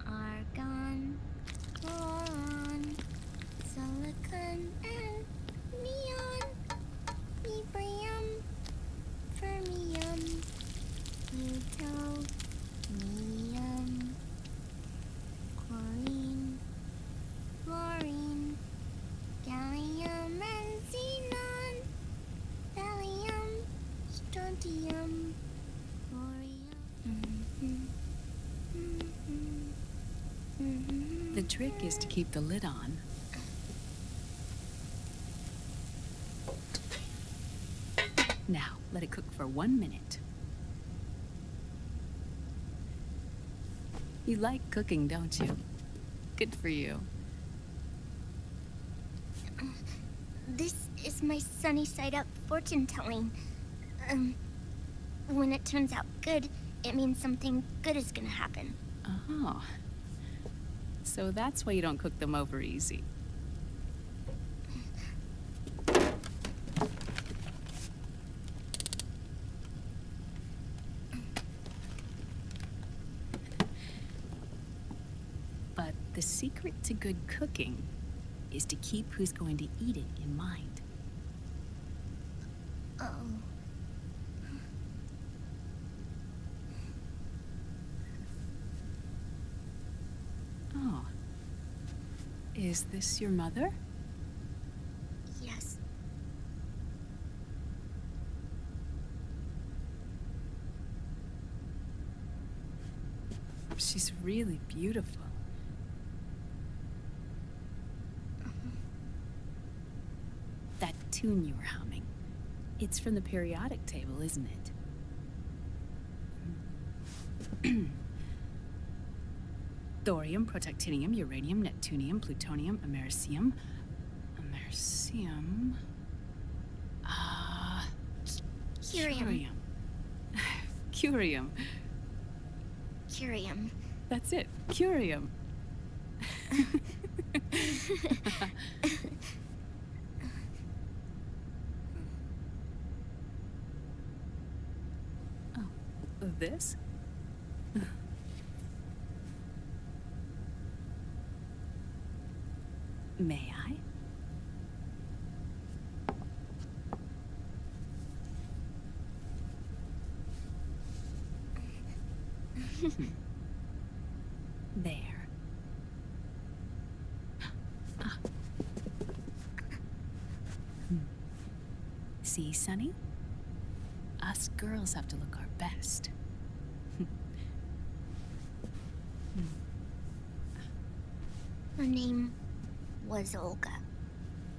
Argon, boron, silicon, and neon, librium, fermium, plutonium, chlorine, fluorine, gallium, and xenon, thallium, strontium, thorium. The trick is to keep the lid on. Now, let it cook for 1 minute. You like cooking, don't you? Good for you. This is my sunny side up fortune telling. When it turns out good, it means something good is gonna happen. Oh. So that's why you don't cook them over easy. But the secret to good cooking is to keep who's going to eat it in mind. Oh. Oh. Is this your mother? Yes. She's really beautiful. That tune you were humming, it's from the periodic table, isn't it? Thorium, protactinium, uranium, neptunium, plutonium, americium. Americium. Curium. Curium. Curium. That's it. Curium. Oh, this? May I? There. See, Sonny? Us girls have to look our best. Her name was Olga.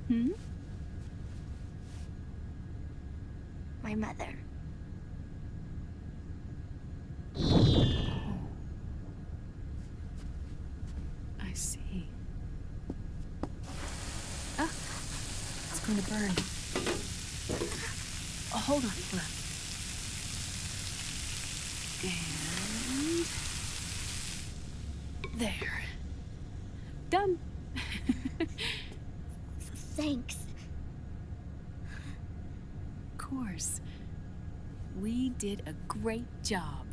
Hmm? My mother. I see. Ah! It's going to burn. Oh, hold on. And... there. Done. Thanks. Of course. We did a great job.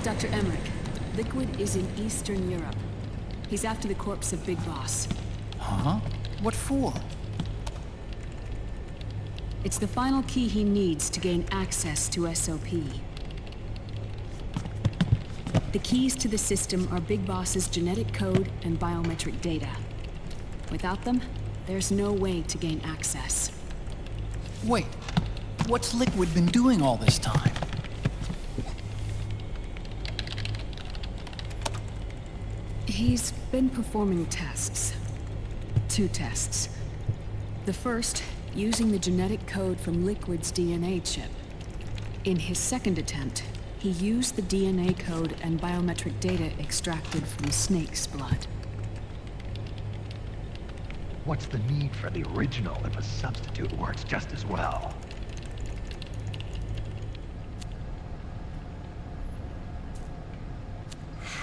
Dr. Emmerich, Liquid is in Eastern Europe. He's after the corpse of Big Boss. Huh? What for? It's the final key he needs to gain access to SOP. The keys to the system are Big Boss's genetic code and biometric data. Without them, there's no way to gain access. Wait, what's Liquid been doing all this time? He's been performing tests. 2 tests. The first, using the genetic code from Liquid's DNA chip. In his second attempt, he used the DNA code and biometric data extracted from Snake's blood. What's the need for the original if a substitute works just as well?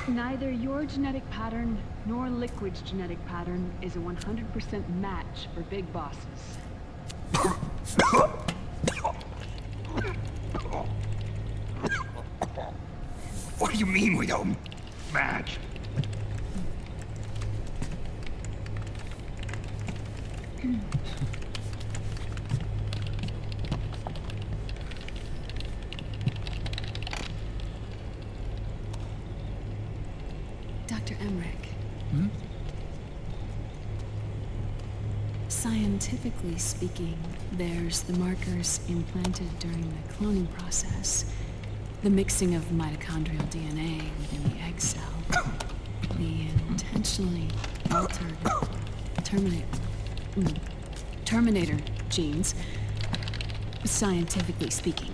Neither your genetic pattern nor Liquid's genetic pattern is a 100% match for Big Bosses. What do you mean we don't match? Dr. Emmerich. Hmm? Scientifically speaking, there's the markers implanted during the cloning process. The mixing of mitochondrial DNA within the egg cell. The intentionally altered Terminator genes. Scientifically speaking.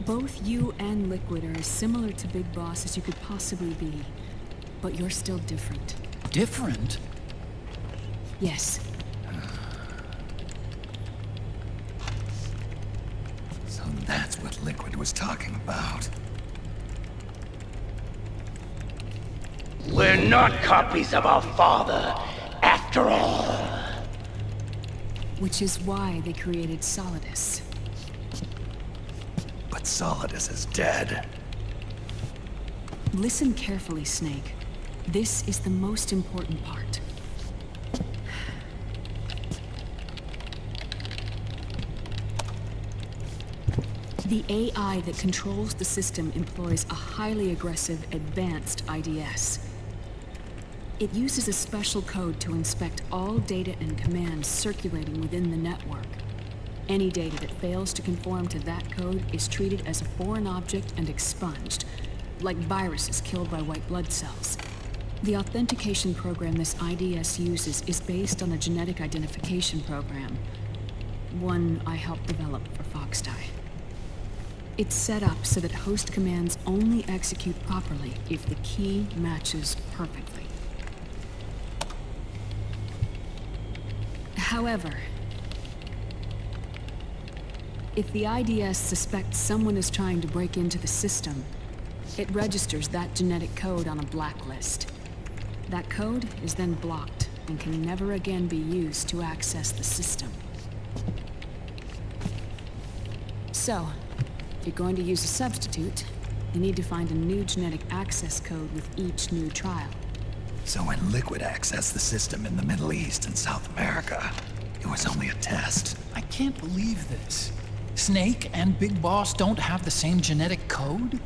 Both you and Liquid are as similar to Big Boss as you could possibly be. But you're still different. Different? Yes. So that's what Liquid was talking about. We're not copies of our father, after all. Which is why they created Solidus. But Solidus is dead. Listen carefully, Snake. This is the most important part. The AI that controls the system employs a highly aggressive, advanced IDS. It uses a special code to inspect all data and commands circulating within the network. Any data that fails to conform to that code is treated as a foreign object and expunged, like viruses killed by white blood cells. The authentication program this IDS uses is based on a genetic identification program, one I helped develop for Foxdie. It's set up so that host commands only execute properly if the key matches perfectly. However, if the IDS suspects someone is trying to break into the system, it registers that genetic code on a blacklist. That code is then blocked and can never again be used to access the system. So, if you're going to use a substitute, you need to find a new genetic access code with each new trial. So when Liquid accessed the system in the Middle East and South America, it was only a test. I can't believe this. Snake and Big Boss don't have the same genetic code?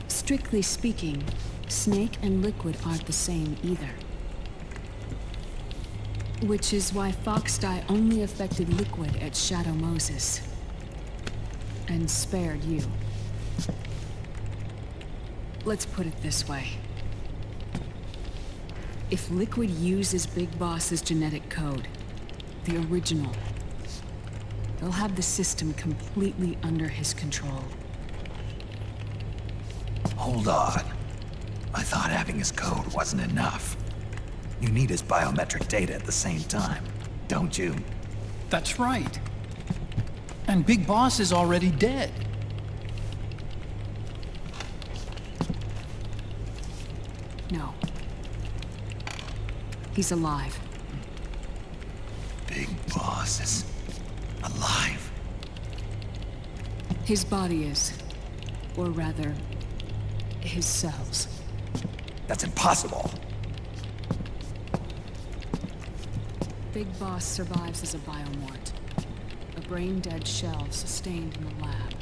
Strictly speaking, Snake and Liquid aren't the same either. Which is why Foxdie only affected Liquid at Shadow Moses. And spared you. Let's put it this way. If Liquid uses Big Boss's genetic code, the original, they'll have the system completely under his control. Hold on. I thought having his code wasn't enough. You need his biometric data at the same time, don't you? That's right. And Big Boss is already dead. No. He's alive. Big Boss is alive. His body is. Or rather, his cells. That's impossible. Big Boss survives as a biomort. A brain-dead shell sustained in the lab.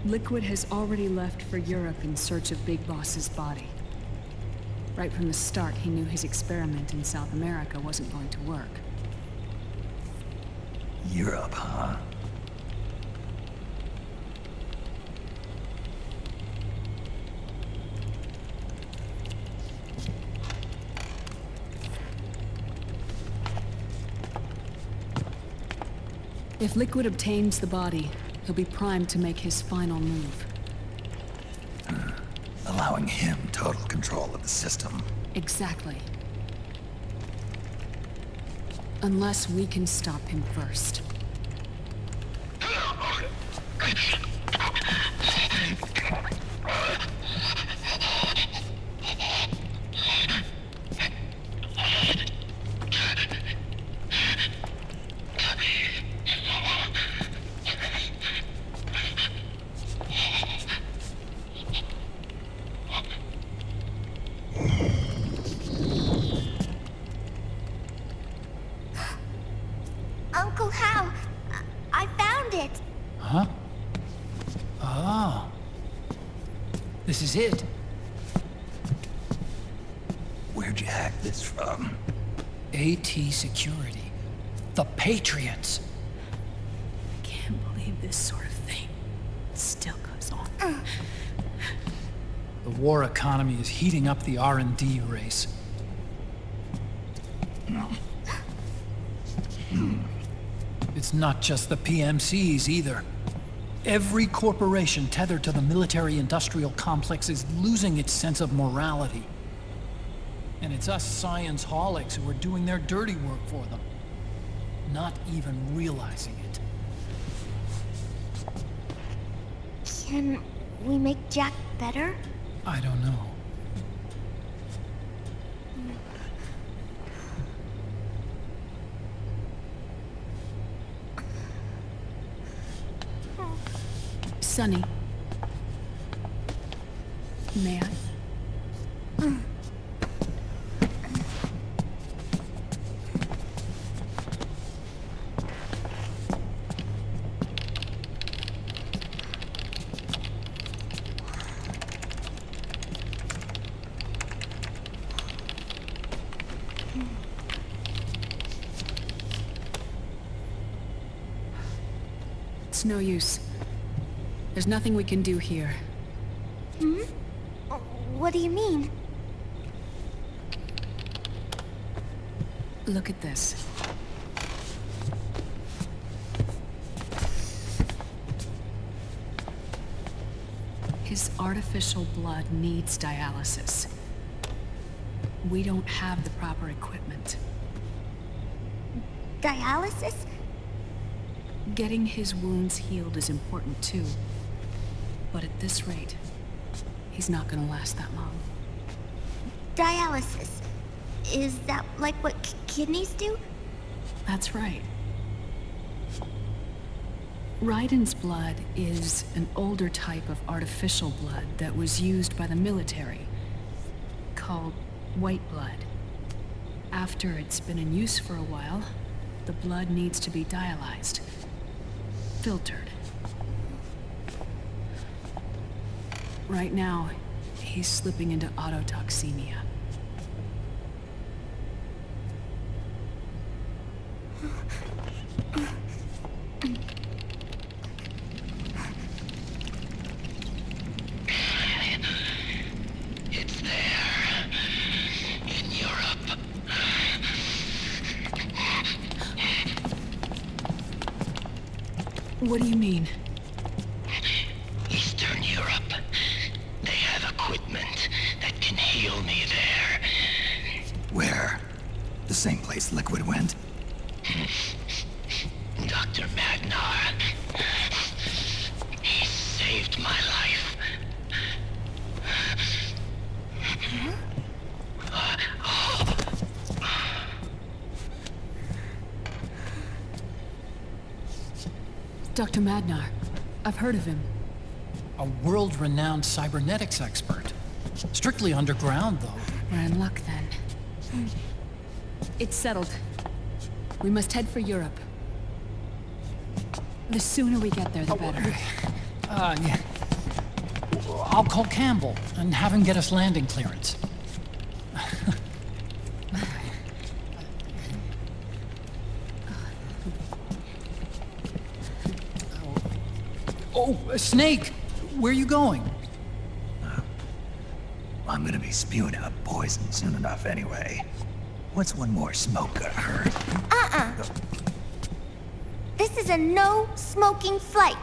Liquid has already left for Europe in search of Big Boss's body. Right from the start, he knew his experiment in South America wasn't going to work. Europe, huh? If Liquid obtains the body, he'll be primed to make his final move. Allowing him total control of the system. Exactly. Unless we can stop him first. Uncle Hal, I found it. Huh? Ah. This is it. Where'd you hack this from? AT Security. The Patriots. I can't believe this sort of thing still goes on. The war economy is heating up the R&D race. It's not just the PMCs either. Every corporation tethered to the military-industrial complex is losing its sense of morality. And it's us science holics who are doing their dirty work for them. Not even realizing it. Can we make Jack better? I don't know. Sonny. May I? It's no use. There's nothing we can do here. Hmm? What do you mean? Look at this. His artificial blood needs dialysis. We don't have the proper equipment. Dialysis? Getting his wounds healed is important too. But at this rate, he's not gonna last that long. Dialysis. Is that like what kidneys do? That's right. Raiden's blood is an older type of artificial blood that was used by the military, called white blood. After it's been in use for a while, the blood needs to be dialyzed, filtered. Right now, he's slipping into autotoxemia. It's there. In Europe. What do you mean? Eastern Europe. They have equipment that can heal me there. Where? The same place Liquid went? Dr. Magnar. He saved my life. Dr. Magnar. I've heard of him. A world-renowned cybernetics expert. Strictly underground, though. We're in luck then. It's settled. We must head for Europe. The sooner we get there, the better. Yeah. I'll call Campbell and have him get us landing clearance. Oh, Snake! Where are you going? I'm gonna be spewing out poison soon enough anyway. What's one more smoke gonna hurt? This is a no-smoking flight.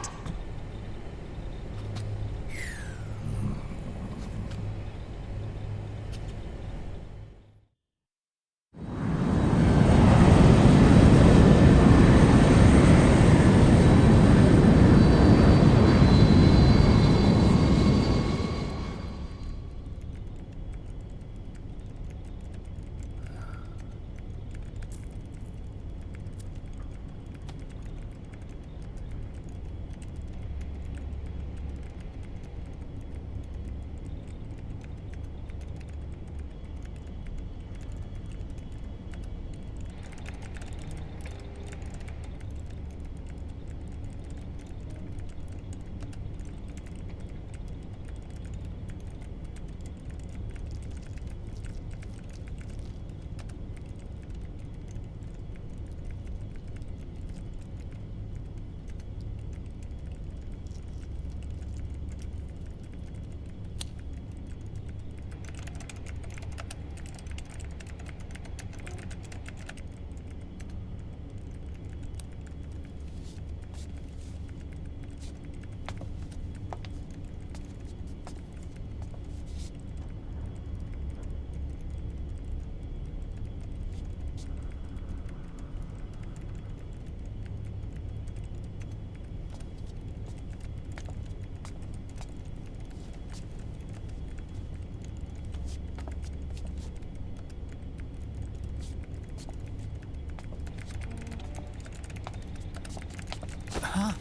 Huh?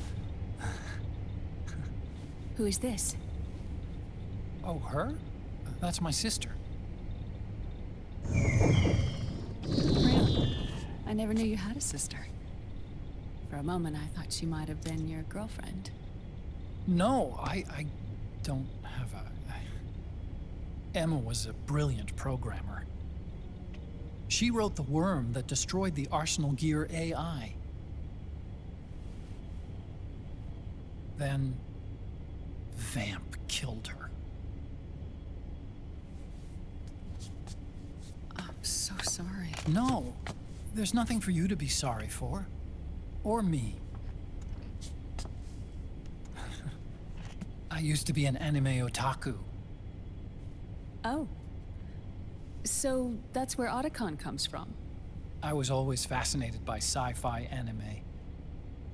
Who is this? Oh, her? That's my sister. Really? I never knew you had a sister. For a moment, I thought she might have been your girlfriend. No, I don't have a... Emma was a brilliant programmer. She wrote the worm that destroyed the Arsenal Gear AI. Then... Vamp killed her. I'm so sorry. No, there's nothing for you to be sorry for. Or me. I used to be an anime otaku. Oh. So that's where Otacon comes from. I was always fascinated by sci-fi anime.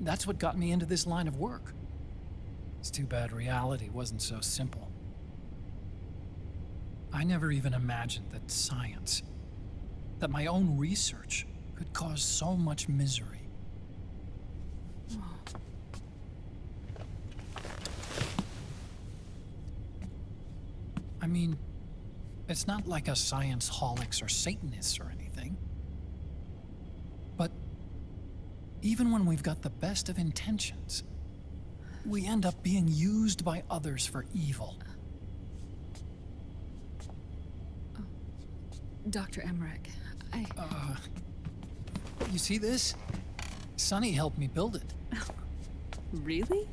That's what got me into this line of work. It's too bad reality wasn't so simple. I never even imagined that science, that my own research, could cause so much misery. I mean, it's not like us science holics or Satanists or anything. But even when we've got the best of intentions, we end up being used by others for evil. Dr. Emmerich, You see this? Sonny helped me build it. Really?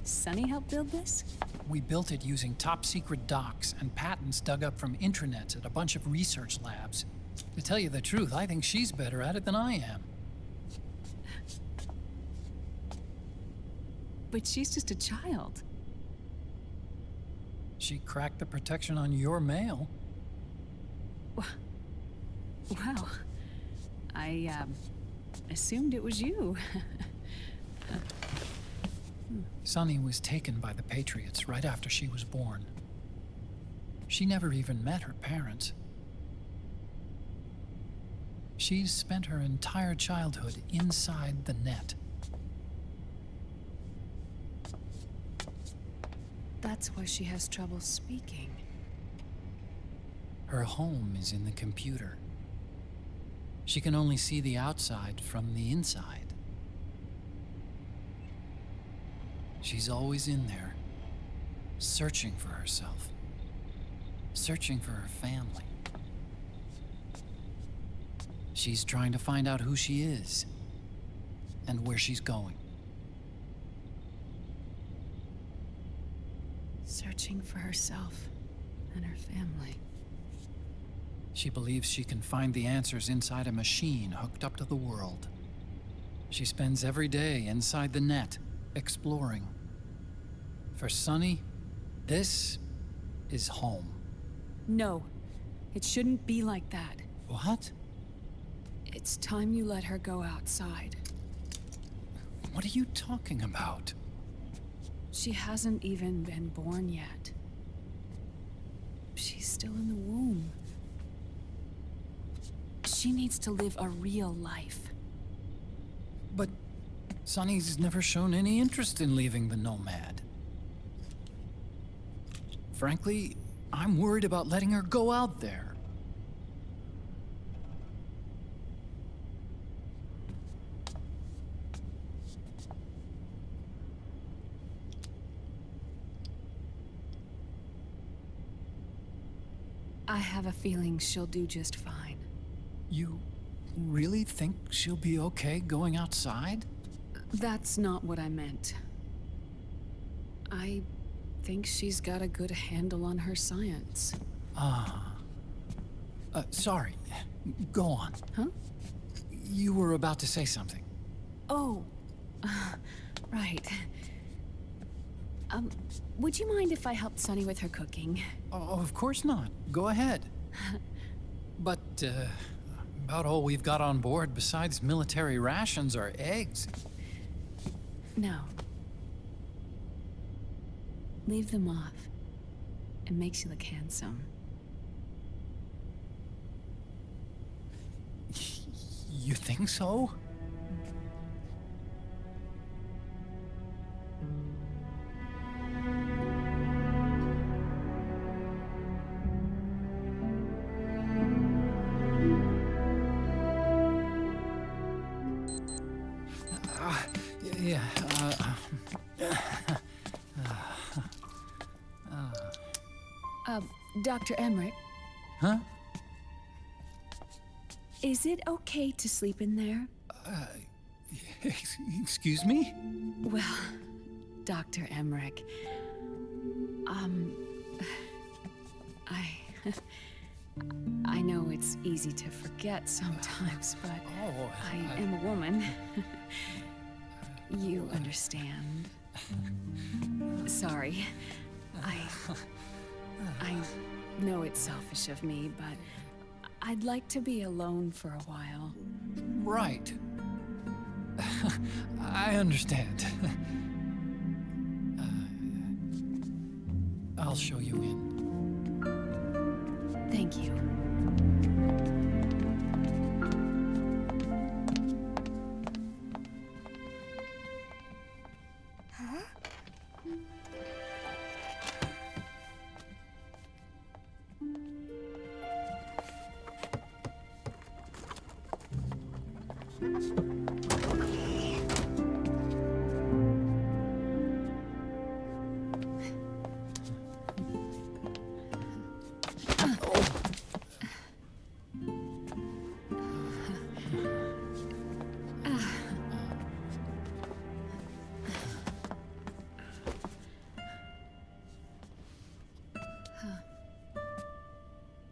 Sonny helped build this? We built it using top-secret docs and patents dug up from intranets at a bunch of research labs. To tell you the truth, I think she's better at it than I am. But she's just a child. She cracked the protection on your mail. Wow. I, assumed it was you. Sunny was taken by the Patriots right after she was born. She never even met her parents. She's spent her entire childhood inside the net. That's why she has trouble speaking. Her home is in the computer. She can only see the outside from the inside. She's always in there, searching for herself, searching for her family. She's trying to find out who she is and where she's going. Searching for herself and her family. She believes she can find the answers inside a machine hooked up to the world. She spends every day inside the net, exploring. For Sunny, this is home. No, it shouldn't be like that. What? It's time you let her go outside. What are you talking about? She hasn't even been born yet. She's still in the womb. She needs to live a real life. But Sunny's never shown any interest in leaving the Nomad. Frankly, I'm worried about letting her go out there. I have a feeling she'll do just fine. You really think she'll be okay going outside? That's not what I meant. I think she's got a good handle on her science. Sorry. Go on. Huh? You were about to say something. Oh, right. Would you mind if I helped Sunny with her cooking? Oh, of course not. Go ahead. But, about all we've got on board besides military rations are eggs. No. Leave them off. It makes you look handsome. You think so? Dr. Emmerich, Huh? is it okay to sleep in there? Excuse me? Well, Dr. Emmerich, I know it's easy to forget sometimes, but I am a woman. You understand. Sorry. I know it's selfish of me, but I'd like to be alone for a while. Right. I understand. I'll show you in. Thank you.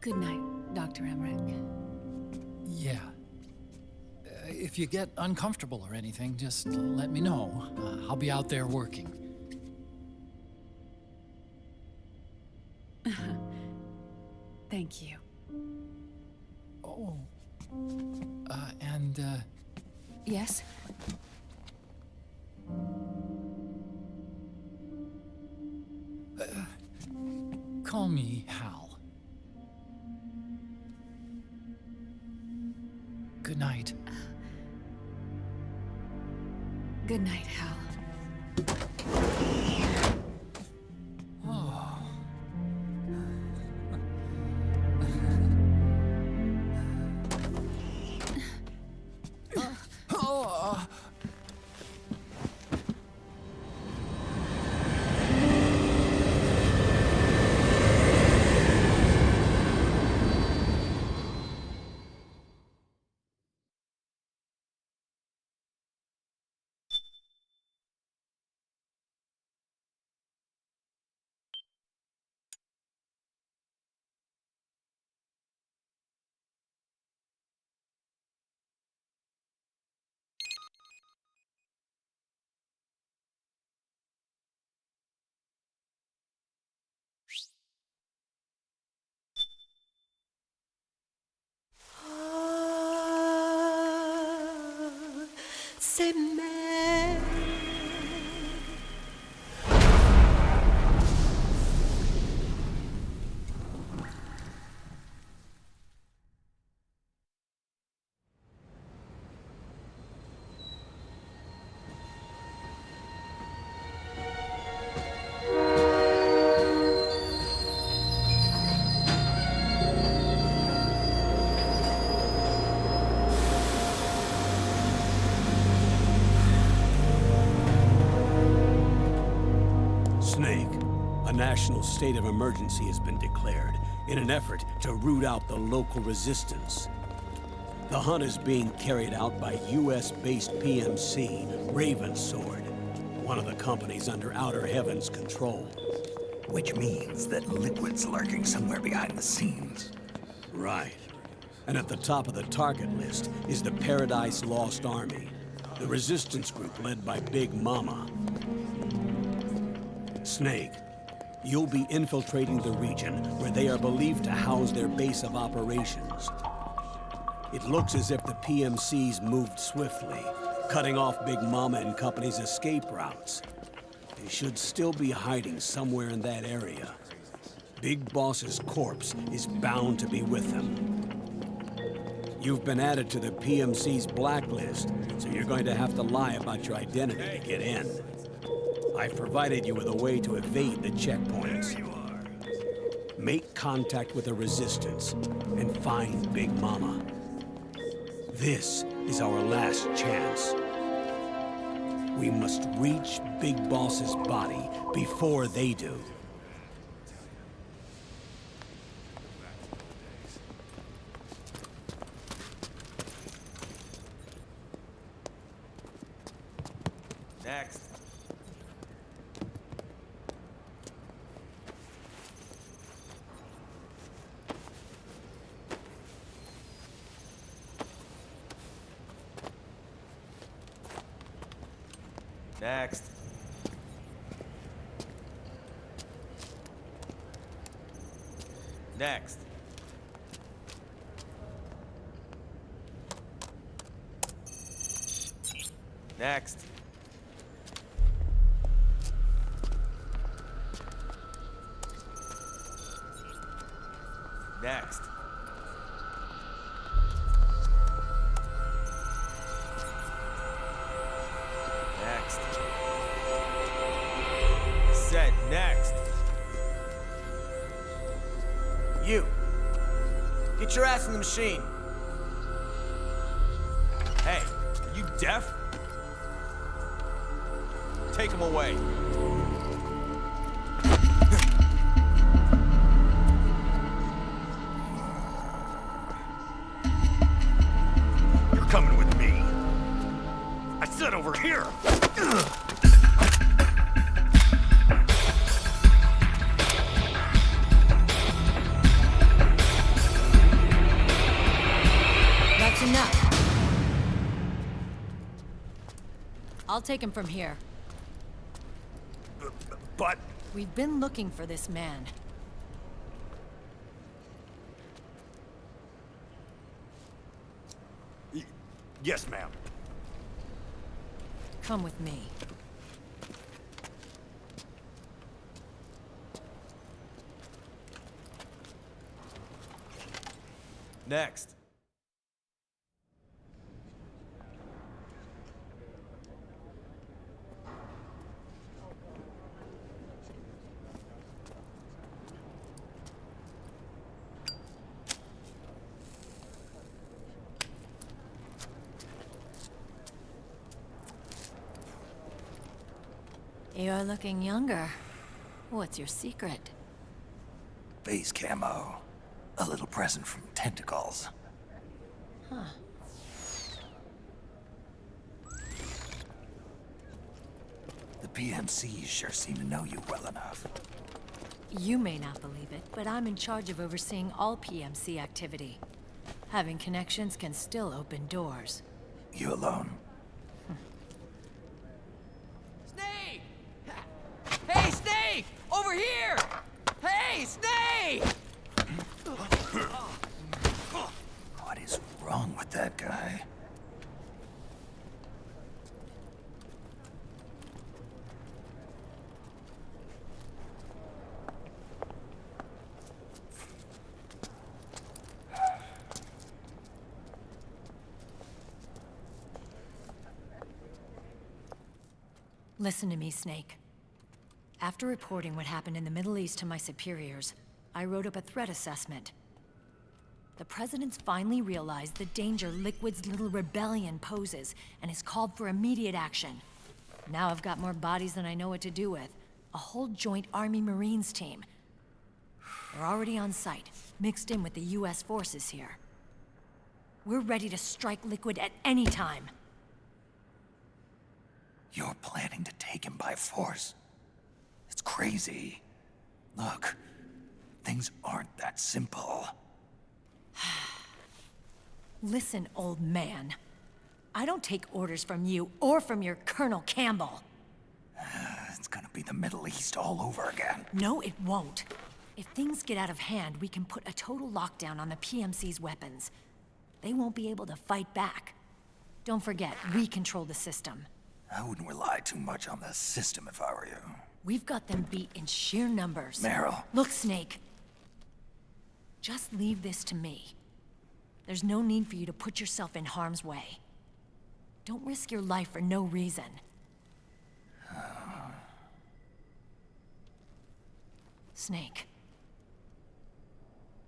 Good night, Dr. Emmerich. Yeah. If you get uncomfortable or anything, just let me know. I'll be out there working. Thank you. Oh. Yes? Call me Hal. Good night. Good night, Hal. C'est mère. Snake, a national state of emergency has been declared in an effort to root out the local resistance. The hunt is being carried out by US-based PMC, Ravensword, one of the companies under Outer Heaven's control. Which means that Liquid's lurking somewhere behind the scenes. Right. And at the top of the target list is the Paradise Lost Army, the resistance group led by Big Mama. Snake, you'll be infiltrating the region where they are believed to house their base of operations. It looks as if the PMCs moved swiftly, cutting off Big Mama and company's escape routes. They should still be hiding somewhere in that area. Big Boss's corpse is bound to be with them. You've been added to the PMC's blacklist, so you're going to have to lie about your identity to get in. I've provided you with a way to evade the checkpoints. Make contact with the Resistance and find Big Mama. This is our last chance. We must reach Big Boss's body before they do. Next. Next. Next. Next. Next. Next. Said next. You. Get your ass in the machine. Hey, are you deaf? Take him away. You're coming with me. I said over here. That's enough. I'll take him from here. But... We've been looking for this man. Yes, ma'am. Come with me. Next. You're looking younger. What's your secret? Base camo. A little present from tentacles. Huh. The PMCs sure seem to know you well enough. You may not believe it, but I'm in charge of overseeing all PMC activity. Having connections can still open doors. You alone? Snake! Hey, Snake! Over here! Hey, Snake! What is wrong with that guy? Listen to me, Snake. After reporting what happened in the Middle East to my superiors, I wrote up a threat assessment. The President's finally realized the danger Liquid's little rebellion poses and has called for immediate action. Now I've got more bodies than I know what to do with. A whole joint Army-Marines team. They're already on site, mixed in with the US forces here. We're ready to strike Liquid at any time. You're planning to take him by force? It's crazy. Look, things aren't that simple. Listen, old man. I don't take orders from you or from your Colonel Campbell. It's gonna be the Middle East all over again. No, it won't. If things get out of hand, we can put a total lockdown on the PMC's weapons. They won't be able to fight back. Don't forget, we control the system. I wouldn't rely too much on the system if I were you. We've got them beat in sheer numbers. Meryl. Look, Snake. Just leave this to me. There's no need for you to put yourself in harm's way. Don't risk your life for no reason. Snake.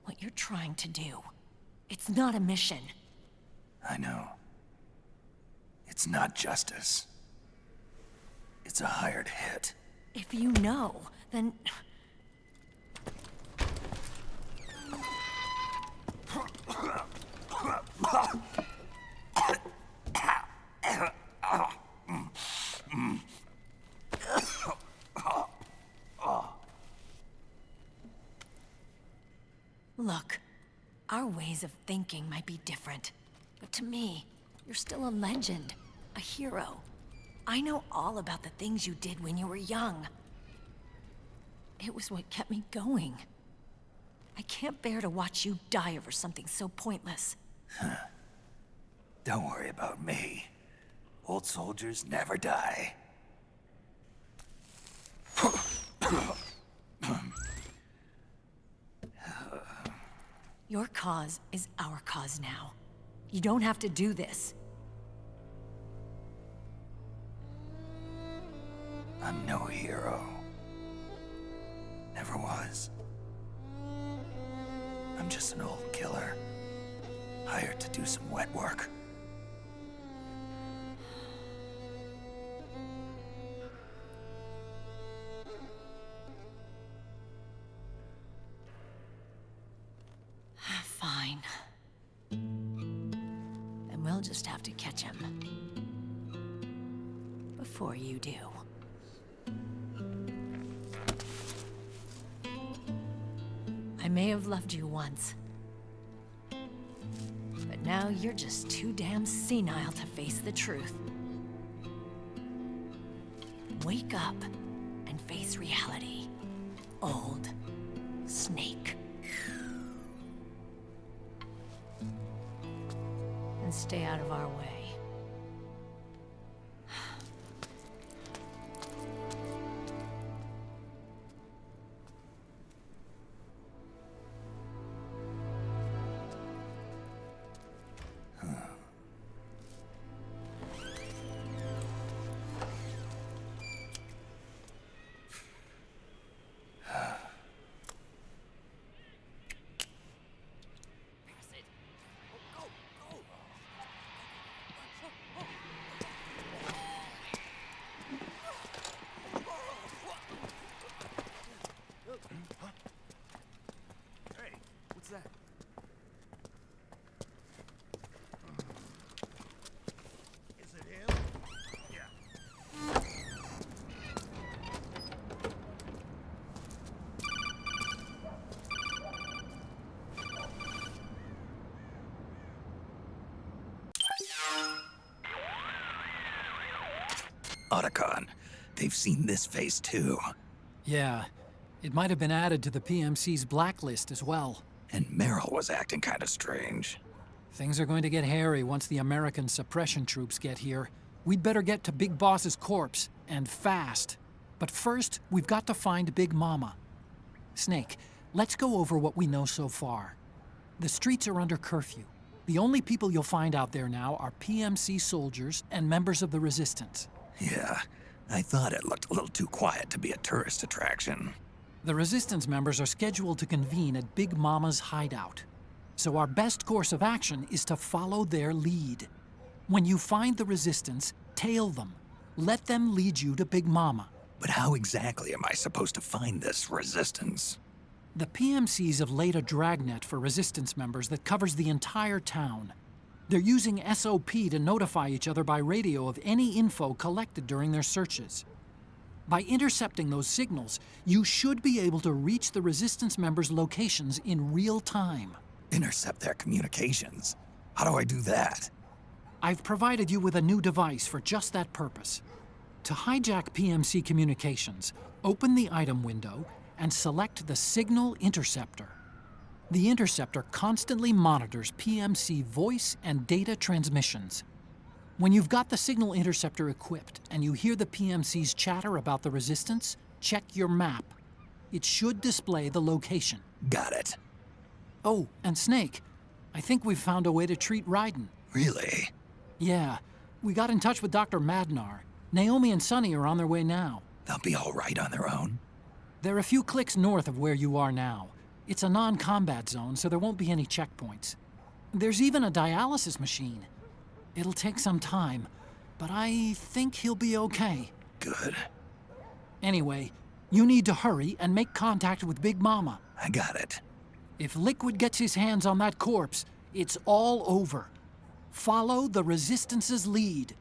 What you're trying to do, it's not a mission. I know. It's not justice. It's a hired hit. If you know, then... Our ways of thinking might be different, but to me, you're still a legend, a hero. I know all about the things you did when you were young. It was what kept me going. I can't bear to watch you die over something so pointless. Don't worry about me. Old soldiers never die. Your cause is our cause now. You don't have to do this. I'm no hero. Never was. I'm just an old killer, hired to do some wet work. Fine. Then we'll just have to catch him. Before you do. I may have loved you once. But now you're just too damn senile to face the truth. Wake up and face reality. Old Snake. And stay out of our way. Otacon, they've seen this face too. Yeah, it might have been added to the PMC's blacklist as well. And Merrill was acting kind of strange. Things are going to get hairy once the American suppression troops get here. We'd better get to Big Boss's corpse, and fast. But first, we've got to find Big Mama. Snake, let's go over what we know so far. The streets are under curfew. The only people you'll find out there now are PMC soldiers and members of the Resistance. Yeah, I thought it looked a little too quiet to be a tourist attraction. The Resistance members are scheduled to convene at Big Mama's hideout. So our best course of action is to follow their lead. When you find the Resistance, tail them. Let them lead you to Big Mama. But how exactly am I supposed to find this Resistance? The PMCs have laid a dragnet for Resistance members that covers the entire town. They're using SOP to notify each other by radio of any info collected during their searches. By intercepting those signals, you should be able to reach the Resistance members' locations in real time. Intercept their communications? How do I do that? I've provided you with a new device for just that purpose. To hijack PMC communications, open the item window and select the Signal Interceptor. The interceptor constantly monitors PMC voice and data transmissions. When you've got the Signal Interceptor equipped and you hear the PMC's chatter about the Resistance, check your map. It should display the location. Got it. Oh, and Snake, I think we've found a way to treat Raiden. Really? Yeah, we got in touch with Dr. Madnar. Naomi and Sonny are on their way now. They'll be all right on their own? They're a few clicks north of where you are now. It's a non-combat zone, so there won't be any checkpoints. There's even a dialysis machine. It'll take some time, but I think he'll be okay. Good. Anyway, you need to hurry and make contact with Big Mama. I got it. If Liquid gets his hands on that corpse, it's all over. Follow the Resistance's lead.